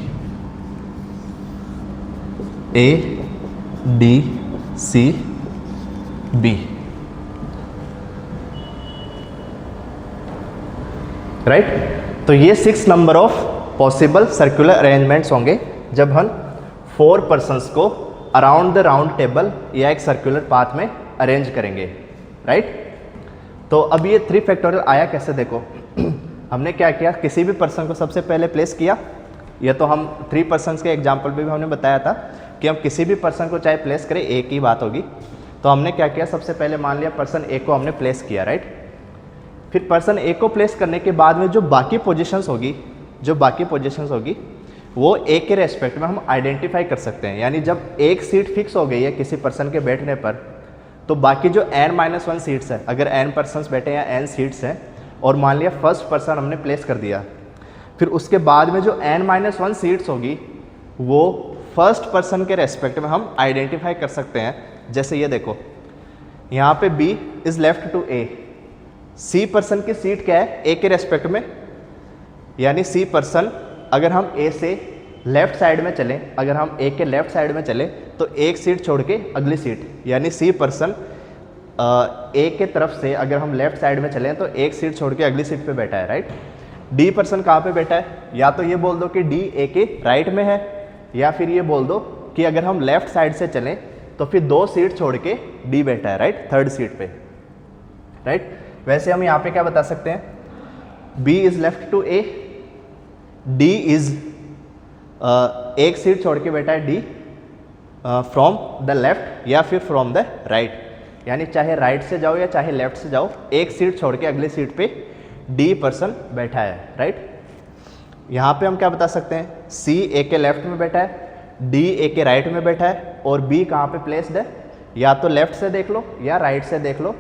A: A D C B, right? तो ये 6 number of possible circular arrangements होंगे जब हम 4 persons को around the round table या एक circular path में arrange करेंगे, राइट? तो अब ये 3 फैक्टोरियल आया कैसे? देखो हमने क्या किया, किसी भी पर्सन को सबसे पहले प्लेस किया। ये तो हम 3 पर्सन्स के एग्जाम्पल भी हमने बताया था कि हम किसी भी पर्सन को चाहे प्लेस करें, एक ही बात होगी। तो हमने क्या किया, सबसे पहले मान लिया पर्सन ए को हमने प्लेस किया, राइट? फिर पर्सन ए को प्लेस करने के बाद में जो बाकी पोजीशंस होगी वो ए के रेस्पेक्ट में हम आइडेंटिफाई कर सकते हैं। यानी जब एक सीट फिक्स हो गई है किसी पर्सन के बैठने पर, तो बाकी जो n-1 सीट्स है, अगर n पर्सन्स बैठे हैं या n सीट्स हैं, और मान लिया फर्स्ट पर्सन हमने प्लेस कर दिया, फिर उसके बाद में जो n-1 सीट्स होगी वो फर्स्ट पर्सन के रेस्पेक्ट में हम आइडेंटिफाई कर सकते हैं। जैसे ये देखो, यहाँ पे B is left to A, C person की सीट क्या है? A के रेस्पेक्ट में, यानी C पर्सन अगर हम A से लेफ्ट साइड में चलें, अगर हम A के लेफ्ट साइड में चलें तो एक सीट छोड़ के अगली सीट, यानी C पर्सन A के तरफ से अगर हम लेफ्ट साइड में चलें तो एक सीट छोड़ के अगली सीट पे बैठा है, राइट? D पर्सन कहाँ पे बैठा है? या तो ये बोल दो कि D A के राइट में है, या फिर ये बोल दो कि अगर हम लेफ्ट साइड से चलें तो फिर 2 सीट छोड़ के डी बैठा है, राइट? थर्ड सीट पे, राइट? वैसे हम यहाँ पे क्या बता सकते हैं, B is left to A, D is एक सीट छोड़ के बैठा है डी फ्रॉम द लेफ्ट या फिर फ्रॉम द राइट, यानी चाहे राइट से जाओ या चाहे लेफ्ट से जाओ, एक सीट छोड़ के अगली सीट पे डी पर्सन बैठा है, राइट? यहाँ पे हम क्या बता सकते हैं, सी ए के लेफ्ट में बैठा है, डी ए के राइट में बैठा है, और बी कहाँ पे प्लेस्ड है? या तो लेफ्ट से देख लो या राइट से देख लो,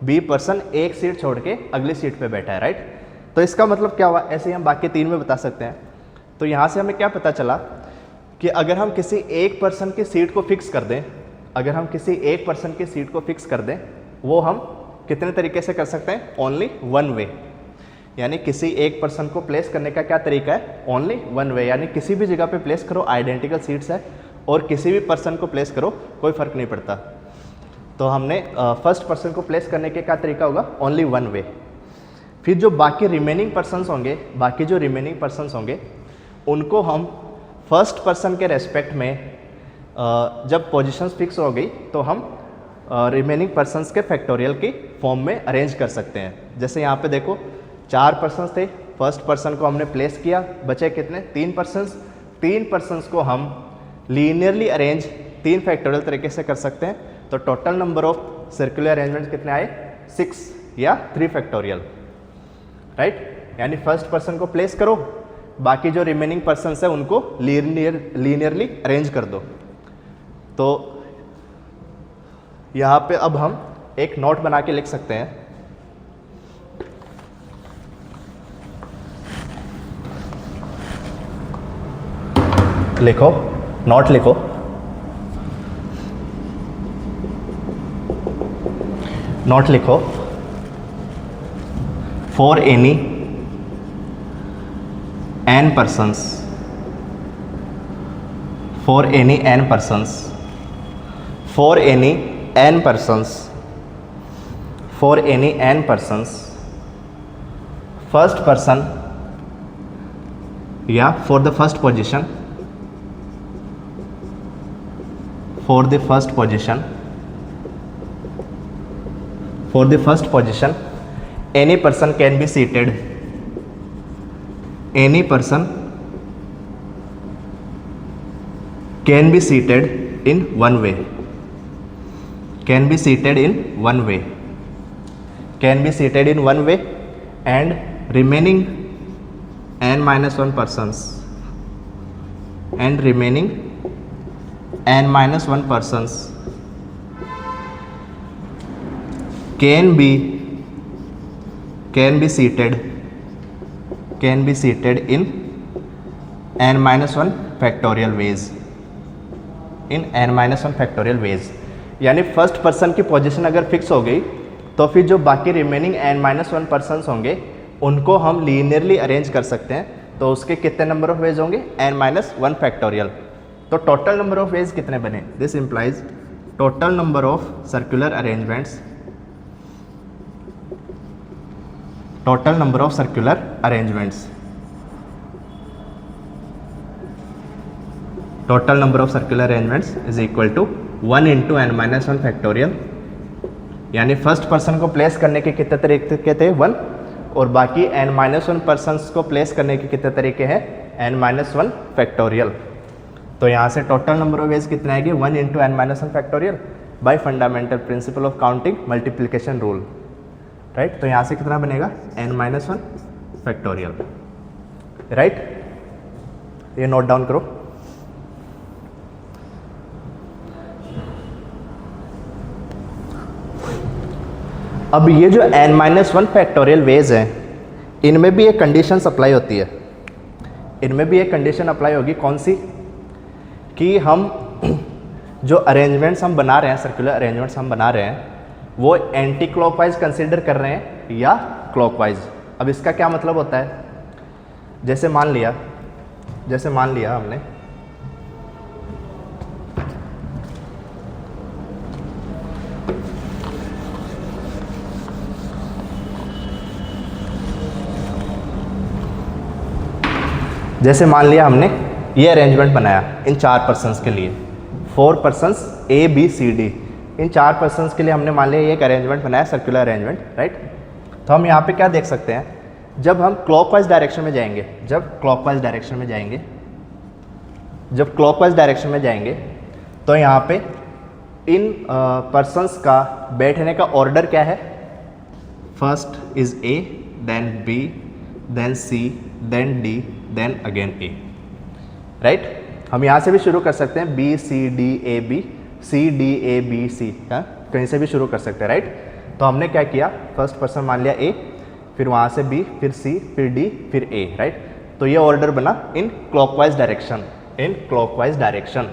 A: बी पर्सन एक सीट छोड़ के अगली सीट पे बैठा है, राइट? तो इसका मतलब क्या हुआ? ऐसे ही हम बाकी 3 में बता सकते हैं। तो यहाँ से हमें क्या पता चला कि अगर हम किसी एक पर्सन की सीट को फिक्स कर दें, अगर हम किसी एक पर्सन की सीट को फिक्स कर दें, वो हम कितने तरीके से कर सकते हैं? ओनली वन वे, यानी किसी एक पर्सन को प्लेस करने का क्या तरीका है, ओनली वन वे, यानी किसी भी जगह पे प्लेस करो आइडेंटिकल सीट्स है, और किसी भी पर्सन को प्लेस करो कोई फ़र्क नहीं पड़ता। तो हमने फर्स्ट पर्सन को प्लेस करने के क्या तरीका होगा, ओनली वन वे। फिर जो बाकी रिमेनिंग पर्सन्स होंगे, उनको हम फर्स्ट पर्सन के रेस्पेक्ट में जब पोजीशंस फिक्स हो गई तो हम रिमेनिंग पर्सन्स के फैक्टोरियल की फॉर्म में अरेंज कर सकते हैं। जैसे यहाँ पे देखो 4 पर्सन्स थे, फर्स्ट पर्सन को हमने प्लेस किया, बचे कितने, 3 पर्सन्स। 3 पर्सन्स को हम लीनियरली अरेंज 3 फैक्टोरियल तरीके से कर सकते हैं। तो total number of circular arrangement कितने आए, 6 या 3 फैक्टोरियल, राइट। यानी फर्स्ट पर्सन को प्लेस करो, बाकी जो रिमेनिंग पर्सन्स है उनको लीनियरली अरेंज कर दो। तो यहाँ पे अब हम एक नोट बना के लिख सकते हैं, लिखो, नोट लिखो, नोट लिखो, for any n persons, for any n persons, for any n persons, for any n persons, first person या for the first position, for the first position, for the first position, any person can be seated, any person can be seated in one way, can be seated in one way, can be seated in one way, and remaining n minus 1 persons, and remaining n minus 1 persons can be seated in n minus 1 factorial ways, in n minus 1 factorial ways। यानी first person की position अगर fix हो गई तो फिर जो बाकी remaining n minus 1 persons होंगे उनको हम लीनियरली अरेंज कर सकते हैं। तो उसके कितने नंबर ऑफ वेज होंगे, n minus 1 फैक्टोरियल। तो टोटल नंबर ऑफ वेज कितने बने, this implies total number of circular arrangements, total number of circular arrangements, total number of circular arrangements is equal to 1 into n minus 1 factorial। यानी first person को place करने के कितने तरीके थे, 1, और बाकी n minus 1 पर्सन्स को प्लेस करने के कितने तरीके हैं, n minus 1 फैक्टोरियल। तो यहाँ से टोटल नंबर ऑफ वेज कितने आएगी, 1 into n minus 1 factorial by fundamental principle of counting multiplication rule, right. तो यहाँ से कितना बनेगा, n minus 1 फैक्टोरियल, राइट। ये नोट डाउन करो। अब ये जो n minus 1 फैक्टोरियल वेज हैं, इनमें भी एक कंडीशन अप्लाई होती है, इनमें भी एक कंडीशन अप्लाई होगी, कौन सी, कि हम जो अरेंजमेंट्स हम बना रहे हैं, सर्कुलर अरेंजमेंट्स हम बना रहे हैं, वो एंटी क्लॉकवाइज कंसिडर कर रहे हैं या क्लॉकवाइज। अब इसका क्या मतलब होता है, जैसे मान लिया हमने ये अरेंजमेंट बनाया इन 4 पर्सन्स के लिए, 4 persons A B C D, in 4 persons के लिए हमने मान लिया ये एक अरेंजमेंट बनाया, सर्कुलर अरेंजमेंट, राइट। तो हम यहाँ पे क्या देख सकते हैं, जब हम क्लॉकवाइज डायरेक्शन में जाएंगे, जब क्लॉकवाइज डायरेक्शन में जाएंगे तो यहाँ पे इन पर्सन्स का बैठने का ऑर्डर क्या है, first is A, then B, then C, then D, then again A, right. हम यहाँ से भी शुरू कर सकते हैं, B C D A B, C D A B C, कहीं से भी शुरू कर सकते हैं, राइट। तो हमने क्या किया, फर्स्ट पर्सन मान लिया A, फिर वहाँ से B, फिर C, फिर D, फिर A, राइट। तो ये ऑर्डर बना इन क्लॉकवाइज डायरेक्शन, इन क्लॉकवाइज डायरेक्शन,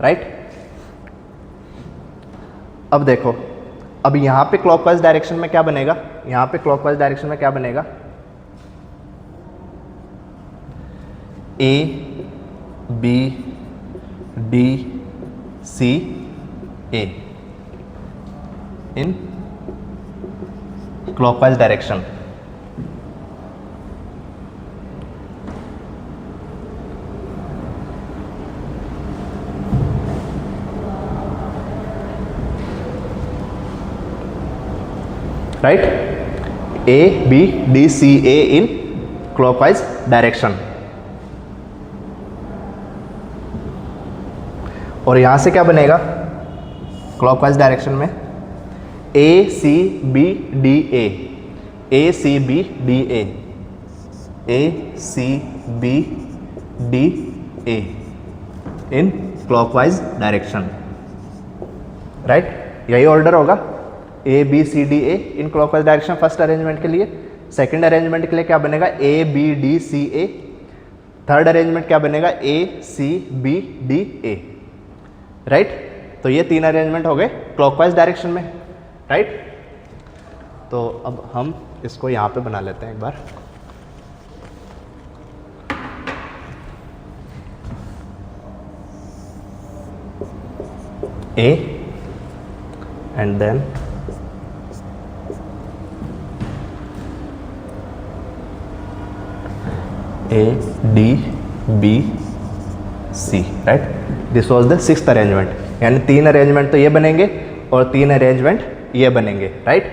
A: राइट। अब देखो, अब यहाँ पे क्लॉकवाइज डायरेक्शन में क्या बनेगा, यहाँ पे क्लॉकवाइज डायरेक्शन में क्या बनेगा, A B D C A in clockwise direction. Right, A B D C A in clockwise direction. और यहां से क्या बनेगा क्लॉकवाइज डायरेक्शन में, A C B D A, A C B D A, A C B D A in clockwise direction. Right, यही order होगा, A B C D A in clockwise direction first arrangement के लिए। Second arrangement के लिए क्या बनेगा, A B D C A. Third arrangement क्या बनेगा, A C B D A. Right, तो ये 3 अरेंजमेंट हो गए क्लॉकवाइज डायरेक्शन में। राइट, तो अब हम इसको यहाँ पे बना लेते हैं एक बार। A and then A D B C। Right, this was the 6th arrangement, यानी 3 अरेंजमेंट तो ये बनेंगे और 3 अरेंजमेंट ये बनेंगे। राइट,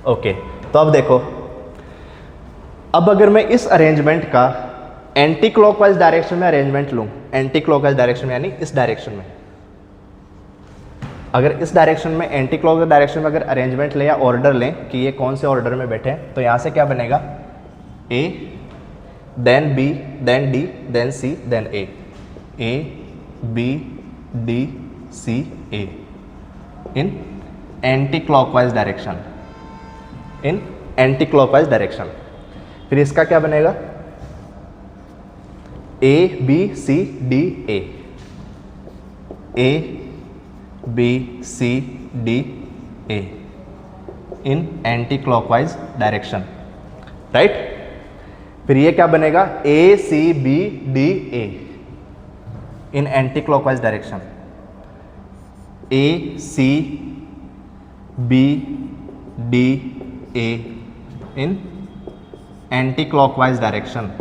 A: ओके, तो अब देखो, अब अगर मैं इस अरेंजमेंट का एंटी क्लॉकवाइज डायरेक्शन में अरेंजमेंट लूँ, एंटी क्लॉकवाइज डायरेक्शन में यानी इस डायरेक्शन में, अगर इस डायरेक्शन में एंटी क्लॉकवाइज डायरेक्शन में अगर अरेंजमेंट लें या ऑर्डर लें कि ये कौन से ऑर्डर में बैठे हैं, तो यहाँ से क्या बनेगा, ए then B, then D, then C, then A, A, B, D, C, A in anti-clockwise direction, in anti-clockwise direction। फिर इसका क्या बनेगा, A, B, C, D, A, A, B, C, D, A in anti-clockwise direction। Right, फिर ये क्या बनेगा, A C B D A in anti clockwise direction, A C B D A in anti clockwise direction.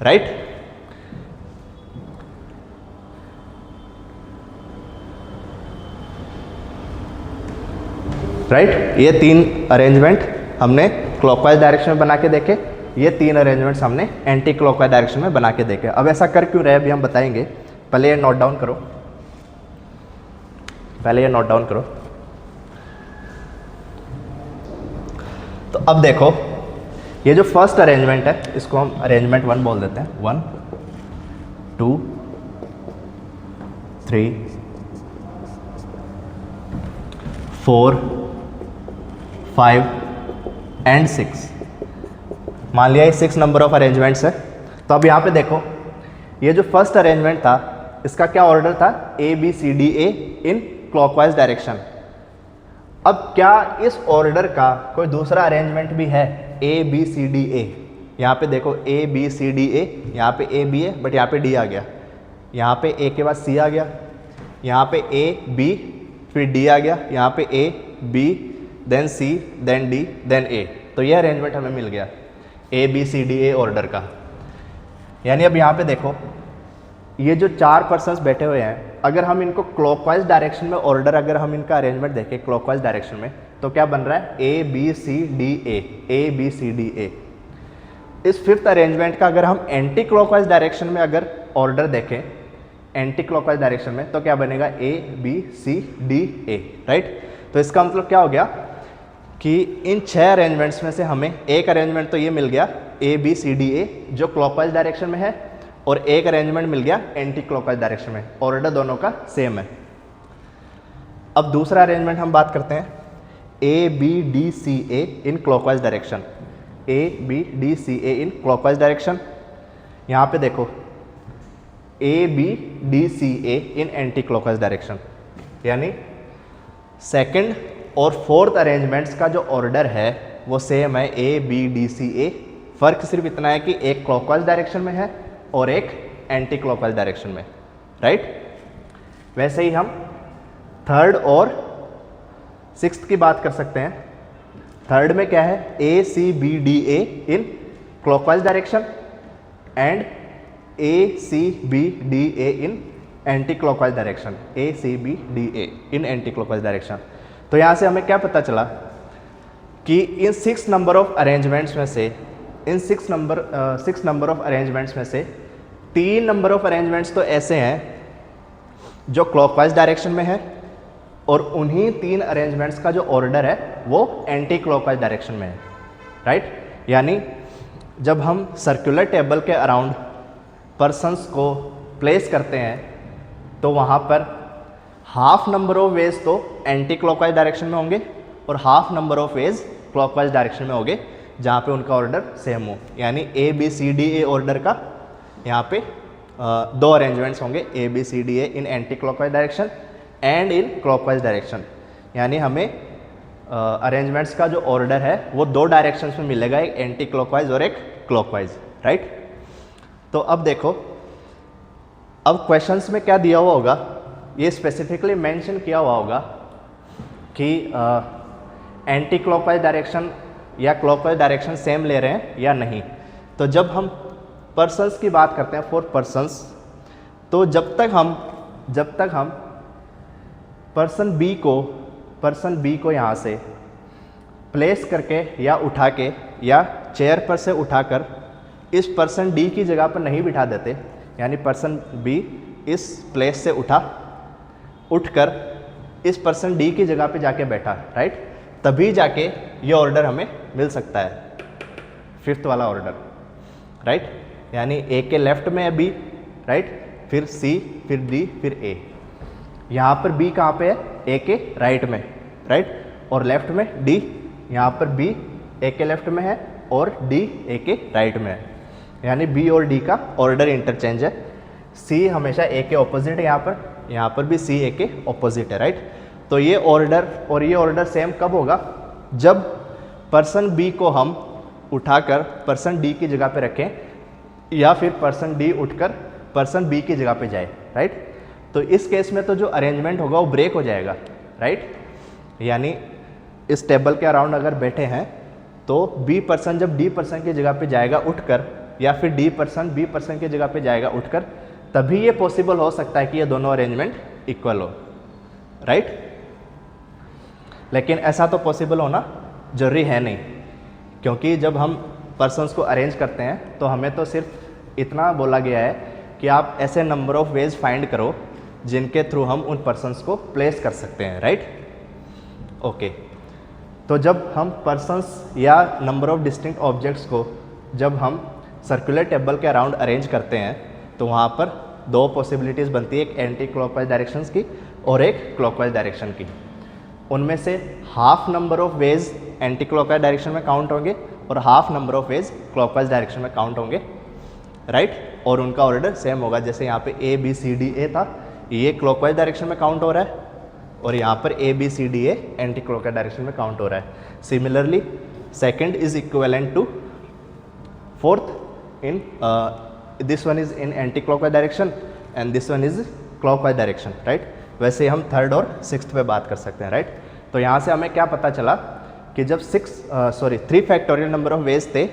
A: Right, right, ये 3 arrangement हमने clockwise direction में बना के देखे, ये 3 अरेंजमेंट्स हमने एंटी क्लॉकवाइज डायरेक्शन में बना के देखे। अब ऐसा कर क्यों रहे अभी हम बताएंगे, पहले ये नोट डाउन करो, पहले ये नोट डाउन करो। तो अब देखो, ये जो फर्स्ट अरेंजमेंट है इसको हम अरेंजमेंट 1 बोल देते हैं। 1 2 3 4 5 एंड 6। मान लिया ये 6 नंबर ऑफ अरेंजमेंट्स है। तो अब यहाँ पे देखो, ये जो फर्स्ट अरेंजमेंट था इसका क्या ऑर्डर था, A B C D A in clockwise direction. अब क्या इस ऑर्डर का कोई दूसरा अरेंजमेंट भी है, ए बी सी डी ए। यहाँ पे देखो ए बी सी डी ए, यहाँ पे ए बी है बट यहाँ पे डी आ गया, यहाँ पे ए के बाद सी आ गया, यहाँ पे ए बी फिर डी आ गया, यहाँ पे A B then C then D then A. तो यह अरेंजमेंट हमें मिल गया A B C D A order का। यानी अब यहाँ पे देखो, ये जो 4 पर्सन्स बैठे हुए हैं, अगर हम इनको क्लॉकवाइज डायरेक्शन में ऑर्डर, अगर हम इनका अरेंजमेंट देखें क्लॉकवाइज डायरेक्शन में, तो क्या बन रहा है, A B C D A B C D A. इस 5th अरेंजमेंट का अगर हम एंटी क्लॉकवाइज डायरेक्शन में अगर ऑर्डर देखें, एंटी क्लॉकवाइज डायरेक्शन में, तो क्या बनेगा, A B C D A. Right, तो इसका मतलब क्या हो गया कि इन 6 अरेंजमेंट्स में से हमें एक अरेंजमेंट तो ये मिल गया ए बी सी डी ए जो क्लॉकवाइज डायरेक्शन में है, और एक अरेंजमेंट मिल गया एंटी क्लॉकवाइज डायरेक्शन में। ऑर्डर दोनों का सेम है। अब दूसरा अरेंजमेंट हम बात करते हैं, A B D C A in clockwise direction, A B D C A in clockwise direction. यहाँ पे देखो, A B D C A in anti clockwise direction, यानी सेकंड और फोर्थ अरेंजमेंट्स का जो ऑर्डर है वो सेम है, ए बी डी सी ए। फ़र्क सिर्फ इतना है कि एक क्लॉकवाइज डायरेक्शन में है और एक एंटी क्लॉकवाइज डायरेक्शन में, राइट। वैसे ही हम थर्ड और सिक्स्थ की बात कर सकते हैं। थर्ड में क्या है, A C B D A in clockwise direction and A C B D A in anti clockwise direction, A C B D A in anti clockwise direction. तो यहाँ से हमें क्या पता चला कि इन 6 नंबर ऑफ अरेंजमेंट्स में से, इन 6 नंबर ऑफ अरेंजमेंट्स में से 3 नंबर ऑफ अरेंजमेंट्स तो ऐसे हैं जो क्लॉकवाइज डायरेक्शन में है और उन्हीं 3 अरेंजमेंट्स का जो ऑर्डर है वो एंटी क्लॉकवाइज डायरेक्शन में है, राइट। यानी जब हम सर्कुलर टेबल के अराउंड पर्सन्स को प्लेस करते हैं तो वहाँ पर हाफ नंबर ऑफ वेज तो एंटी क्लॉकवाइज डायरेक्शन में होंगे और half number of ways clockwise direction में होंगे जहाँ पे उनका ऑर्डर सेम हो। यानी A B C D A order का यहाँ पे 2 अरेंजमेंट्स होंगे, A B C D A in anti clockwise direction and in clockwise direction. यानी हमें अरेंजमेंट्स का जो ऑर्डर है वो 2 डायरेक्शंस में मिलेगा, एक एंटी क्लॉकवाइज और एक क्लॉकवाइज, राइट। तो अब देखो, अब क्वेश्चंस में क्या दिया हुआ होगा, ये स्पेसिफिकली मेंशन किया हुआ होगा कि एंटी क्लॉकवाइज डायरेक्शन या क्लॉकवाइज डायरेक्शन सेम ले रहे हैं या नहीं। तो जब हम पर्सन्स की बात करते हैं, फॉर पर्सन्स, तो जब तक हम पर्सन बी को यहाँ से प्लेस करके या उठा के या चेयर पर से उठाकर इस पर्सन डी की जगह पर नहीं बिठा देते, यानी पर्सन बी इस प्लेस से उठकर इस पर्सन डी की जगह पे जाके बैठा, राइट, तभी जाके ये ऑर्डर हमें मिल सकता है, 5th वाला ऑर्डर, राइट। यानी ए के लेफ्ट में है बी, राइट, फिर सी, फिर डी, फिर ए। यहाँ पर बी कहाँ पे है, ए के राइट में, राइट, और लेफ्ट में डी। यहाँ पर बी ए के लेफ्ट में है और डी ए के राइट में है, यानी बी और डी का ऑर्डर इंटरचेंज है। सी हमेशा ए के ऑपोजिट है, यहाँ पर भी सी ए के ऑपोजिट है, राइट। तो ये ऑर्डर और ये ऑर्डर सेम कब होगा, जब पर्सन बी को हम उठाकर पर्सन डी की जगह पे रखें या फिर पर्सन डी उठकर पर्सन बी की जगह पे जाए, राइट। तो इस केस में तो जो अरेंजमेंट होगा वो ब्रेक हो जाएगा, राइट। यानी इस टेबल के अराउंड अगर बैठे हैं तो बी पर्सन जब डी पर्सन की जगह पे जाएगा उठकर, या फिर डी पर्सन बी पर्सन की जगह पे जाएगा उठकर, तभी ये पॉसिबल हो सकता है कि ये दोनों अरेंजमेंट इक्वल हो, राइट। लेकिन ऐसा तो पॉसिबल होना जरूरी है नहीं, क्योंकि जब हम पर्सन्स को अरेंज करते हैं तो हमें तो सिर्फ इतना बोला गया है कि आप ऐसे नंबर ऑफ वेज फाइंड करो जिनके थ्रू हम उन पर्सन्स को प्लेस कर सकते हैं, राइट। ओके, तो जब हम पर्सन्स या नंबर ऑफ डिस्टिंक्ट ऑब्जेक्ट्स को जब हम सर्कुलर टेबल के अराउंड अरेंज करते हैं तो वहाँ पर 2 पॉसिबिलिटीज़ बनती है, एक एंटी क्लॉकवाइज डायरेक्शंस की और एक क्लॉकवाइज डायरेक्शन की। उनमें से half number of veg anti clockwise direction में काउंट होंगे और half number of ways clockwise direction में काउंट होंगे, राइट। और उनका ऑर्डर सेम होगा, जैसे यहाँ पे ए बी सी डी ए था, ये क्लॉकवाइज डायरेक्शन में काउंट हो रहा है और यहाँ पर A B C D A anti clockwise direction में काउंट हो रहा है। Similarly second is equivalent to fourth in this one is in anti clockwise direction and this one is clockwise direction, right. वैसे हम थर्ड और sixth पे बात कर सकते हैं, राइट। तो यहाँ से हमें क्या पता चला कि जब 3 फैक्टोरियल नंबर ऑफ वेज थे,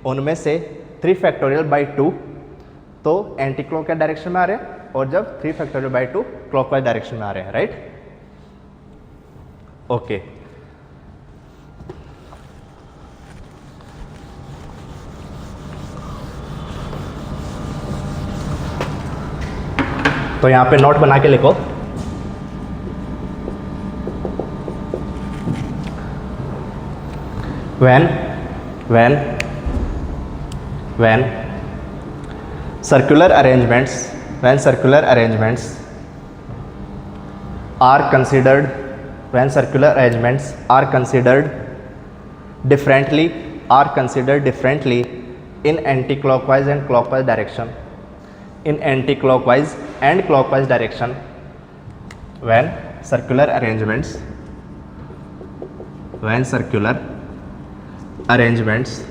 A: उनमें से 3 फैक्टोरियल बाई 2 तो एंटी क्लॉकवाइज डायरेक्शन में आ रहे हैं और जब 3 फैक्टोरियल बाई 2 क्लॉकवाइज डायरेक्शन में आ रहे हैं, राइट। ओके, तो यहाँ पे नोट बना के लिखो, when circular arrangements are considered differently in anti-clockwise and clockwise direction, when circular arrangements when circular arrangements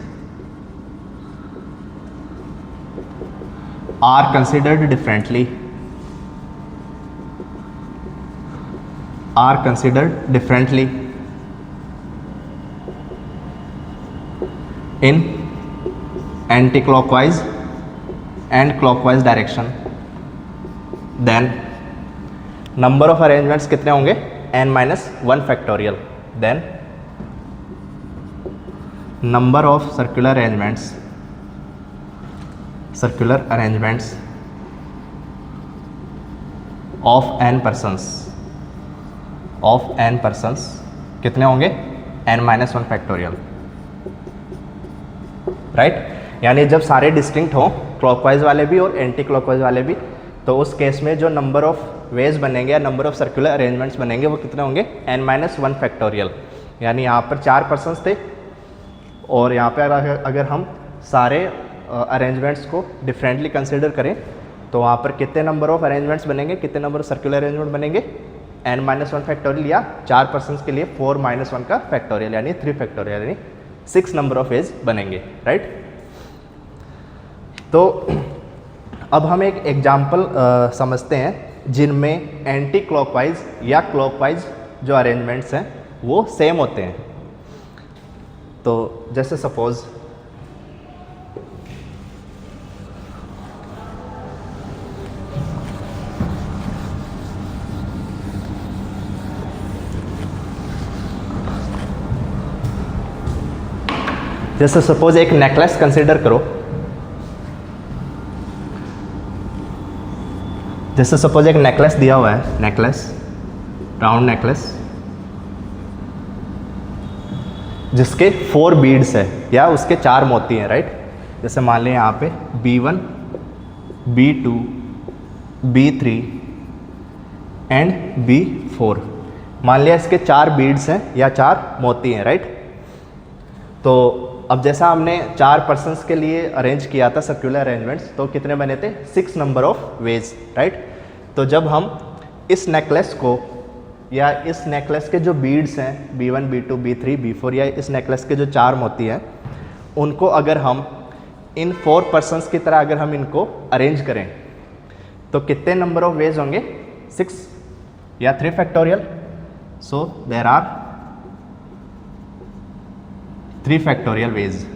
A: are considered differently in anti-clockwise and clockwise direction, then number of arrangements कितने होंगे, n-1 factorial, then number of circular arrangements of n persons कितने होंगे, n-1 factorial, right. यानी जब सारे distinct हों, clockwise वाले भी और एंटी क्लॉकवाइज वाले भी, तो उस केस में जो नंबर ऑफ वेज बनेंगे या नंबर ऑफ सर्कुलर अरेंजमेंट्स बनेंगे वो कितने होंगे, n-1 फैक्टोरियल। यानी यहाँ पर 4 पर्सन्स थे और यहाँ पे अगर हम सारे अरेंजमेंट्स को डिफरेंटली कंसिडर करें तो वहाँ पर कितने नंबर ऑफ अरेंजमेंट्स बनेंगे, कितने नंबर ऑफ सर्कुलर अरेंजमेंट बनेंगे, n-1 फैक्टोरियल, या 4 पर्सन्स के लिए 4-1 का फैक्टोरियल यानी 3 फैक्टोरियल, यानी 6 नंबर ऑफ वेज बनेंगे, राइट। तो अब हम एक एग्जाम्पल समझते हैं जिनमें एंटी क्लॉकवाइज या क्लॉकवाइज जो अरेंजमेंट्स हैं वो सेम होते हैं। तो जैसे सपोज एक नेकलेस कंसिडर करो। जैसे सपोज एक नेकलेस दिया हुआ है, नेकलेस, राउंड नेकलेस, जिसके 4 बीड्स है या उसके 4 मोती हैं, राइट। जैसे मान लें यहाँ पे B1, B2, B3 and B4, मान लिया इसके 4 बीड्स हैं या 4 मोती हैं, राइट। तो अब जैसा हमने 4 पर्सन्स के लिए अरेंज किया था सर्कुलर अरेंजमेंट्स, तो कितने बने थे, 6 नंबर ऑफ वेज, राइट। तो जब हम इस नेकलेस को या इस नेकलेस के जो बीड्स हैं B1, B2, B3, B4 या इस नेकलेस के जो 4 मोती हैं उनको अगर हम इन 4 पर्सन्स की तरह अगर हम इनको अरेंज करें तो कितने नंबर ऑफ वेज होंगे, 6 या 3 factorial. So there are 3 factorial ways,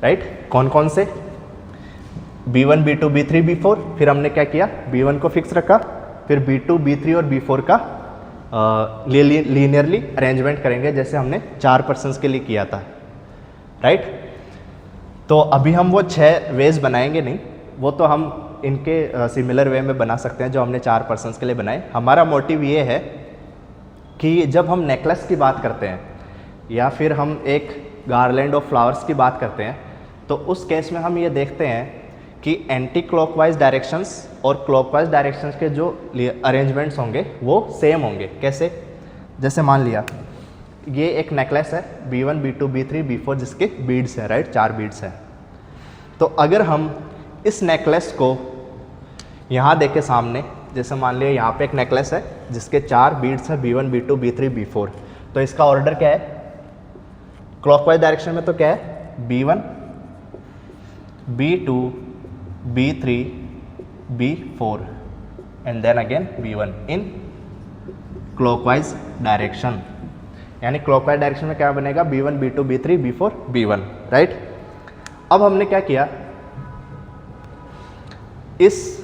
A: right. कौन कौन से, B1, B2, B3, B4। फिर हमने क्या किया, B1 को फिक्स रखा, फिर B2, B3 और B4 का लीनियरली अरेंजमेंट करेंगे जैसे हमने 4 पर्सन्स के लिए किया था, राइट। तो अभी हम वो 6 वेज बनाएंगे नहीं, वो तो हम इनके सिमिलर वे में बना सकते हैं जो हमने 4 पर्सन्स के लिए बनाए। हमारा मोटिव ये है कि जब हम नेकलेस की बात करते हैं या फिर हम एक गार्लैंड ऑफ फ्लावर्स की बात करते हैं तो उस केस में हम ये देखते हैं कि एंटी क्लॉकवाइज डायरेक्शंस और क्लॉकवाइज डायरेक्शंस के जो अरेंजमेंट्स होंगे वो सेम होंगे। कैसे, जैसे मान लिया ये एक नेकलेस है B1, B2, B3, B4 जिसके बीड्स हैं, राइट, 4 बीड्स हैं। तो अगर हम इस नेकलेस को यहाँ देखें सामने, जैसे मान लिया यहाँ पे एक नेकलेस है जिसके 4 बीड्स हैं B1, B2, B3, B4, तो इसका ऑर्डर क्या है, क्लॉकवाइज डायरेक्शन में तो क्या है, B1, B2, B3, B4 and then again B1 in clockwise direction. यानी क्लॉकवाइज डायरेक्शन में क्या बनेगा, B1, B2, B3, B4, B1, right. अब हमने क्या किया, इस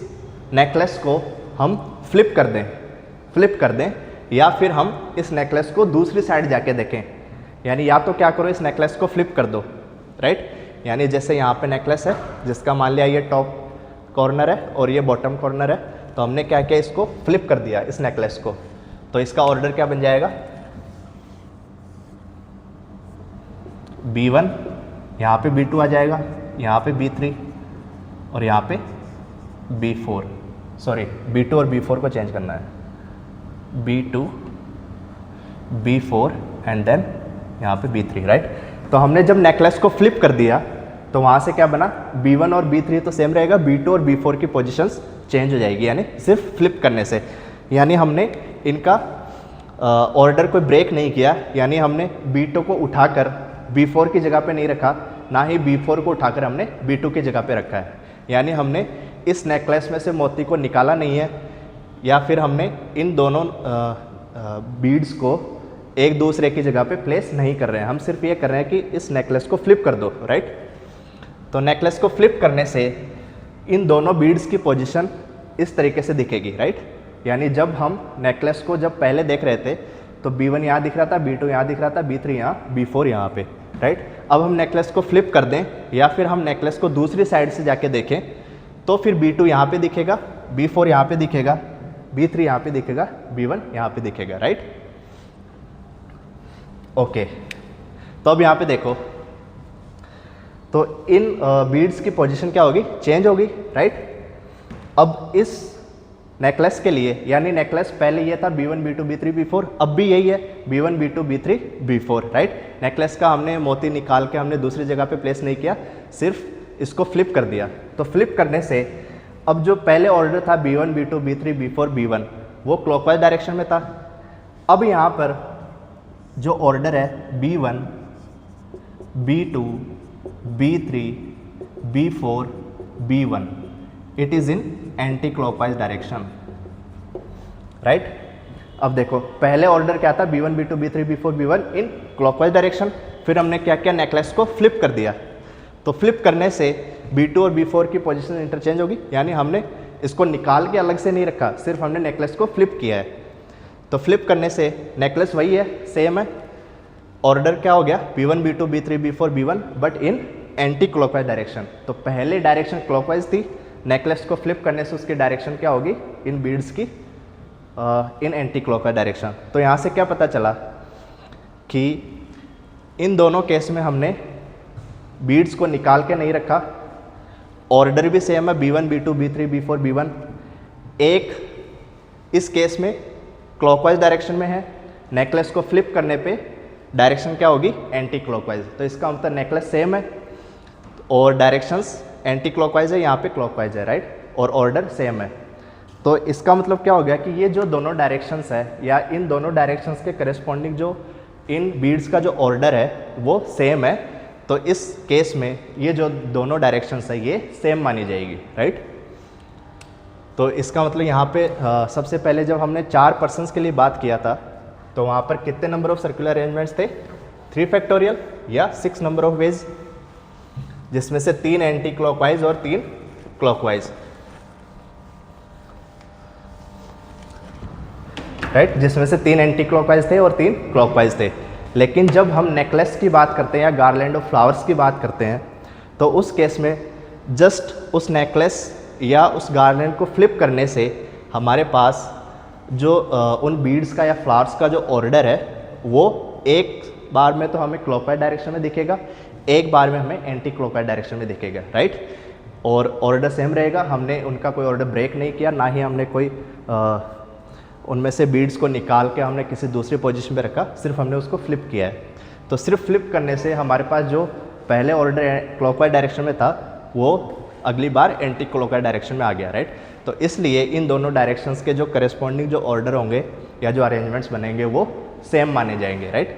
A: नेकलेस को हम फ्लिप कर दें या फिर हम इस नेकलेस को दूसरी साइड जाके देखें। यानी या तो क्या करो, इस नेकलेस को फ्लिप कर दो, राइट। यानी जैसे यहाँ पे नेकलेस है जिसका मान लिया ये टॉप कॉर्नर है और ये बॉटम कॉर्नर है, तो हमने क्या किया, इसको फ्लिप कर दिया इस नेकलेस को। तो इसका ऑर्डर क्या बन जाएगा, B1, यहाँ पे B2 आ जाएगा, यहाँ पे B3 और यहाँ पे B4, सॉरी B2 और B4 को चेंज करना है, B2, B4 एंड देन यहाँ पे B3, राइट। तो हमने जब नेकलेस को फ्लिप कर दिया तो वहाँ से क्या बना, B1 और B3 तो सेम रहेगा, B2 और B4 की पोजीशंस चेंज हो जाएगी, यानी सिर्फ फ्लिप करने से। यानी हमने इनका ऑर्डर कोई ब्रेक नहीं किया, यानी हमने B2 को उठाकर B4 की जगह पे नहीं रखा, ना ही B4 को उठाकर हमने B2 की जगह पे रखा है। यानी हमने इस नेकलेस में से मोती को निकाला नहीं है, या फिर हमने इन दोनों बीड्स को एक दूसरे की जगह पे प्लेस नहीं कर रहे हैं। हम सिर्फ ये कर रहे हैं कि इस नेकलेस को फ्लिप कर दो, राइट। तो नेकलेस को फ्लिप करने से इन दोनों बीड्स की पोजीशन इस तरीके से दिखेगी, राइट। यानी जब हम नेकलेस को जब पहले देख रहे थे तो B1 यहाँ दिख रहा था, B2 यहाँ दिख रहा था, B3 यहाँ, B4 यहाँ पे, राइट। अब हम नेकलेस को फ्लिप कर दें या फिर हम नेकलेस को दूसरी साइड से जाके देखें तो फिर B2 यहाँ पे दिखेगा, B4 यहाँ पे दिखेगा, B3 यहाँ पे दिखेगा, B1 यहाँ पे दिखेगा, राइट। ओके, तो अब यहाँ पे देखो, तो इन बीड्स की पोजीशन क्या होगी, चेंज होगी, राइट। अब इस नेकलेस के लिए, यानी नेकलेस पहले ये था B1 B2 B3 B4, अब भी यही है B1 B2 B3 B4, right. Necklace का हमने मोती निकाल के हमने दूसरी जगह पे प्लेस नहीं किया, सिर्फ इसको फ्लिप कर दिया। तो फ्लिप करने से अब जो पहले ऑर्डर था B1 B2 B3 B4 B1 वो क्लॉकवाइज डायरेक्शन में था। अब यहाँ पर जो ऑर्डर है B1 B2 B3 B4 B1 it is in anti clockwise direction, right. अब देखो पहले ऑर्डर क्या था B1 B2 B3 B4 B1 in clockwise direction, फिर हमने क्या किया, नेकलेस को फ्लिप कर दिया। तो फ्लिप करने से B2 और B4 की पोजीशन इंटरचेंज होगी, यानी हमने इसको निकाल के अलग से नहीं रखा, सिर्फ हमने नेकलेस को फ्लिप किया है। तो फ्लिप करने से नेकलेस वही है, सेम है, ऑर्डर क्या हो गया B1 B2 B3 B4 B1 but in anti clockwise direction. तो पहले डायरेक्शन क्लॉकवाइज थी, नेकलेस को फ्लिप करने से उसकी डायरेक्शन क्या होगी इन बीड्स की इन एंटी क्लॉकवाइज डायरेक्शन। तो यहाँ से क्या पता चला कि इन दोनों केस में हमने बीड्स को निकाल के नहीं रखा, ऑर्डर भी सेम है B1 B2 B3 B4 B1, एक इस केस में क्लॉकवाइज डायरेक्शन में है, नेकलेस को फ्लिप करने पे डायरेक्शन क्या होगी एंटी क्लॉकवाइज। तो इसका मतलब नेकलेस सेम है और डायरेक्शंस एंटी क्लॉकवाइज है, यहाँ पे क्लॉकवाइज है, राइट, और ऑर्डर सेम है। तो इसका मतलब क्या हो गया कि ये जो दोनों डायरेक्शंस है या इन दोनों डायरेक्शंस के करस्पॉन्डिंग जो इन बीड्स का जो ऑर्डर है वो सेम है। तो इस केस में ये जो दोनों डायरेक्शंस है ये सेम मानी जाएगी, राइट। तो इसका मतलब यहाँ पे सबसे पहले जब हमने 4 पर्सन्स के लिए बात किया था तो वहाँ पर कितने नंबर ऑफ सर्कुलर अरेंजमेंट्स थे, 3 फैक्टोरियल या 6 नंबर ऑफ वेज, जिसमें से 3 एंटी क्लॉकवाइज और 3 क्लॉकवाइज, राइट, जिसमें से 3 एंटी क्लॉकवाइज थे और 3 क्लॉकवाइज थे। लेकिन जब हम नेकलेस की बात करते हैं या गार्लैंड ऑफ फ्लावर्स की बात करते हैं तो उस केस में जस्ट उस नेकलेस या उस गार्लैंड को फ्लिप करने से हमारे पास जो उन बीड्स का या फ्लावर्स का जो ऑर्डर है वो एक बार में तो हमें क्लॉकवाइज डायरेक्शन में दिखेगा, एक बार में हमें एंटी क्लॉकवाइज डायरेक्शन में दिखेगा, राइट। और ऑर्डर सेम रहेगा, हमने उनका कोई ऑर्डर ब्रेक नहीं किया, ना ही हमने कोई उनमें से बीड्स को निकाल के हमने किसी दूसरी पोजीशन पे रखा, सिर्फ हमने उसको फ्लिप किया है। तो सिर्फ फ्लिप करने से हमारे पास जो पहले ऑर्डर क्लॉकवाइज डायरेक्शन में था वो अगली बार एंटी क्लॉकवाइज डायरेक्शन में आ गया, राइट। तो इसलिए इन दोनों डायरेक्शंस के जो करस्पॉन्डिंग जो ऑर्डर होंगे या जो अरेंजमेंट्स बनेंगे वो सेम माने जाएंगे, राइट।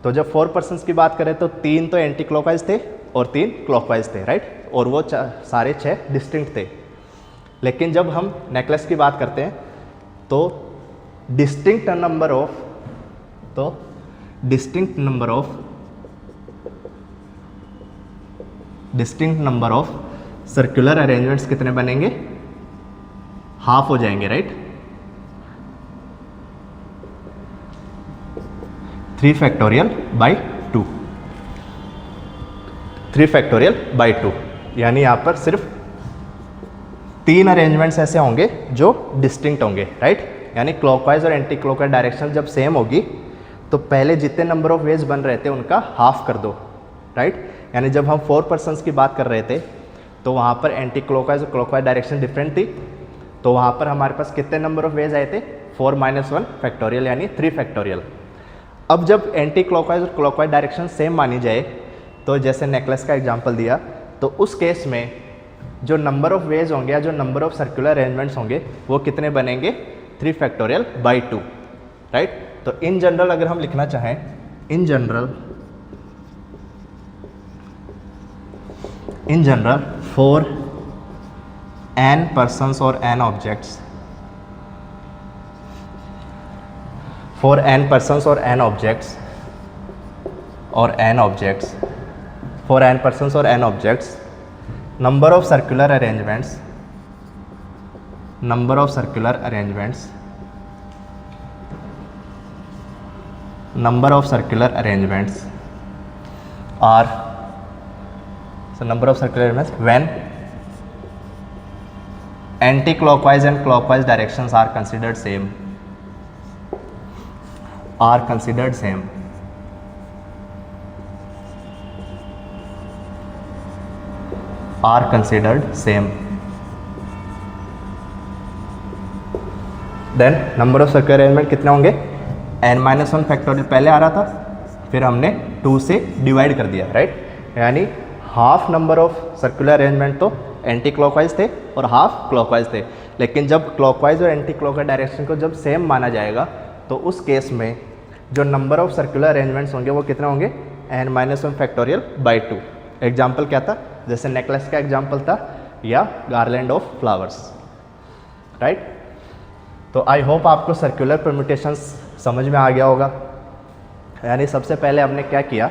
A: तो जब 4 पर्सन्स की बात करें तो 3 तो एंटी क्लॉकवाइज थे और 3 क्लॉकवाइज थे, राइट, और वो सारे 6 डिस्टिंक्ट थे। लेकिन जब हम नेकलेस की बात करते हैं तो distinct number of circular arrangements कितने बनेंगे, हाफ हो जाएंगे, right. 3 factorial by 2, 3 factorial by 2, यानी यहाँ पर सिर्फ 3 अरेंजमेंट्स ऐसे होंगे जो डिस्टिंक्ट होंगे, राइट। यानी क्लॉकवाइज और एंटी क्लॉकवाइज डायरेक्शन जब सेम होगी तो पहले जितने नंबर ऑफ वेज बन रहे थे उनका हाफ कर दो, राइट। यानी जब हम 4 पर्सन्स की बात कर रहे थे तो वहाँ पर एंटी क्लॉकवाइज और क्लॉकवाइज डायरेक्शन डिफरेंट थी, तो वहाँ पर हमारे पास कितने नंबर ऑफ वेज आए थे, 4 - 1 फैक्टोरियल यानी 3 फैक्टोरियल। अब जब एंटी क्लॉकवाइज और क्लॉकवाइज डायरेक्शन सेम मानी जाए तो जैसे नेकलेस का एग्जाम्पल दिया तो उस केस में जो नंबर ऑफ वेज होंगे या जो नंबर ऑफ सर्कुलर अरेंजमेंट्स होंगे वो कितने बनेंगे, 3 फैक्टोरियल बाई 2, राइट। तो इन जनरल अगर हम लिखना चाहें, in general for n persons or n objects, for n persons or n objects or n objects, for n persons or n objects, number of circular arrangements are, so number of circular arrangements when anti-clockwise and clockwise directions are considered same, then number of circular arrangement कितने होंगे, n-1 factorial पहले आ रहा था, फिर हमने 2 से divide कर दिया, राइट। यानी half number of circular arrangement तो एंटी क्लॉकवाइज थे और हाफ क्लॉकवाइज थे, लेकिन जब क्लॉकवाइज और एंटी क्लॉकवाइज डायरेक्शन को जब सेम माना जाएगा तो उस केस में जो नंबर ऑफ सर्कुलर अरेंजमेंट्स होंगे वो कितने होंगे, n-1 फैक्टोरियल बाई 2। एग्जाम्पल क्या था, जैसे नेकलेस का एग्जाम्पल था या गार्लैंड ऑफ फ्लावर्स, राइट। तो आई होप आपको सर्कुलर परम्यूटेशंस समझ में आ गया होगा। यानी सबसे पहले हमने क्या किया,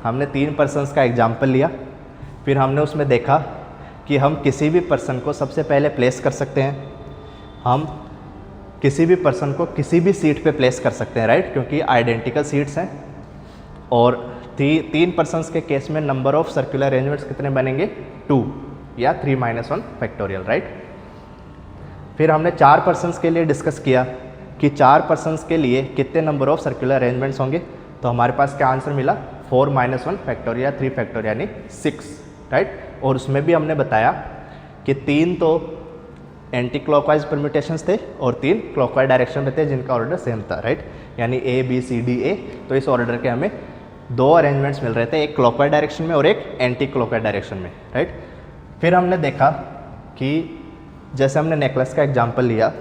A: हमने 3 पर्सन्स का एग्जाम्पल लिया, फिर हमने उसमें देखा कि हम किसी भी पर्सन को सबसे पहले प्लेस कर सकते हैं, हम किसी भी पर्सन को किसी भी सीट पे प्लेस कर सकते हैं, राइट, क्योंकि आइडेंटिकल सीट्स हैं। और 3 पर्सन्स के केस में नंबर ऑफ सर्कुलर अरेंजमेंट्स कितने बनेंगे, 2 या 3-1 फैक्टोरियल, राइट। फिर हमने 4 पर्सन्स के लिए डिस्कस किया कि 4 पर्सन्स के लिए कितने नंबर ऑफ सर्कुलर अरेंजमेंट्स होंगे, तो हमारे पास क्या आंसर मिला, 4-1 फैक्टोरियल या 3 फैक्टोरियल यानी 6, राइट। और उसमें भी हमने बताया कि 3 तो एंटी क्लॉकवाइज परम्यूटेशंस थे और 3 क्लॉकवाइज डायरेक्शन में थे जिनका ऑर्डर सेम था, राइट। यानी A-B-C-D-A, तो इस ऑर्डर के हमें 2 अरेंजमेंट्स मिल रहे थे, एक क्लॉकवाइज डायरेक्शन में और एक एंटी क्लॉकवाइज डायरेक्शन में, राइट। फिर हमने देखा कि जैसे हमने नेकलेस का एग्जाम्पल लिया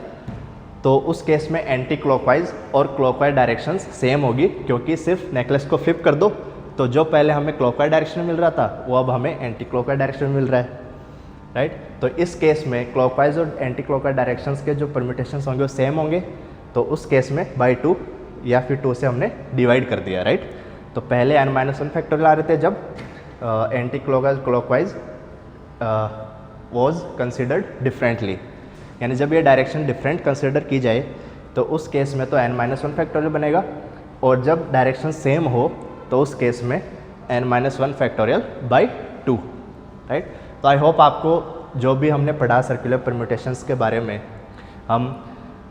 A: तो उस केस में एंटी क्लॉकवाइज और क्लॉकवाइज डायरेक्शंस सेम होगी, क्योंकि सिर्फ नेकलेस को फ्लिप कर दो तो जो पहले हमें क्लॉकवाइज डायरेक्शन में मिल रहा था वो अब हमें एंटी क्लॉकवाइज डायरेक्शन में मिल रहा है, राइट। तो इस केस में क्लॉकवाइज और एंटी क्लॉकवाइज डायरेक्शंस के जो परम्यूटेशंस होंगे वो सेम होंगे, तो उस केस में बाई 2 या फिर 2 से हमने डिवाइड कर दिया, राइट। तो पहले n-1 फैक्टोरियल आ रहे थे जब anti clockwise was considered differently, यानी जब ये डायरेक्शन डिफरेंट कंसिडर की जाए तो उस केस में तो n-1 फैक्टोरियल बनेगा, और जब डायरेक्शन सेम हो तो उस केस में n-1 फैक्टोरियल बाई 2, राइट। तो आई होप आपको जो भी हमने पढ़ा सर्कुलर परम्यूटेशंस के बारे में, हम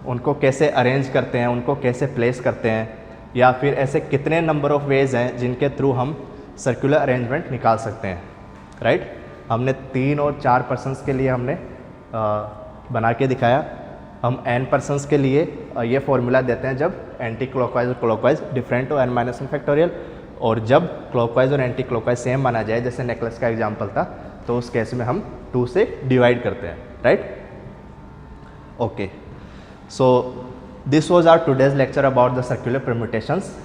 A: उनको कैसे अरेंज करते हैं, उनको कैसे प्लेस करते हैं, या फिर ऐसे कितने नंबर ऑफ वेज हैं जिनके थ्रू हम सर्कुलर अरेंजमेंट निकाल सकते हैं, राइट। हमने 3 और 4 पर्सन्स के लिए हमने बना के दिखाया। हम n पर्सन्स के लिए ये फॉर्मूला देते हैं जब एंटी क्लॉकवाइज और क्लॉकवाइज डिफरेंट हो n-1 फैक्टोरियल, और जब क्लॉकवाइज और एंटी क्लॉकवाइज सेम माना जाए, जैसे नेकलेस का एग्जांपल था, तो उस केस में हम 2 से डिवाइड करते हैं, right. Okay, so this was our today's lecture about the circular permutations.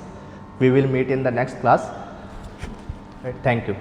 A: We will meet in the next class. Right, thank you.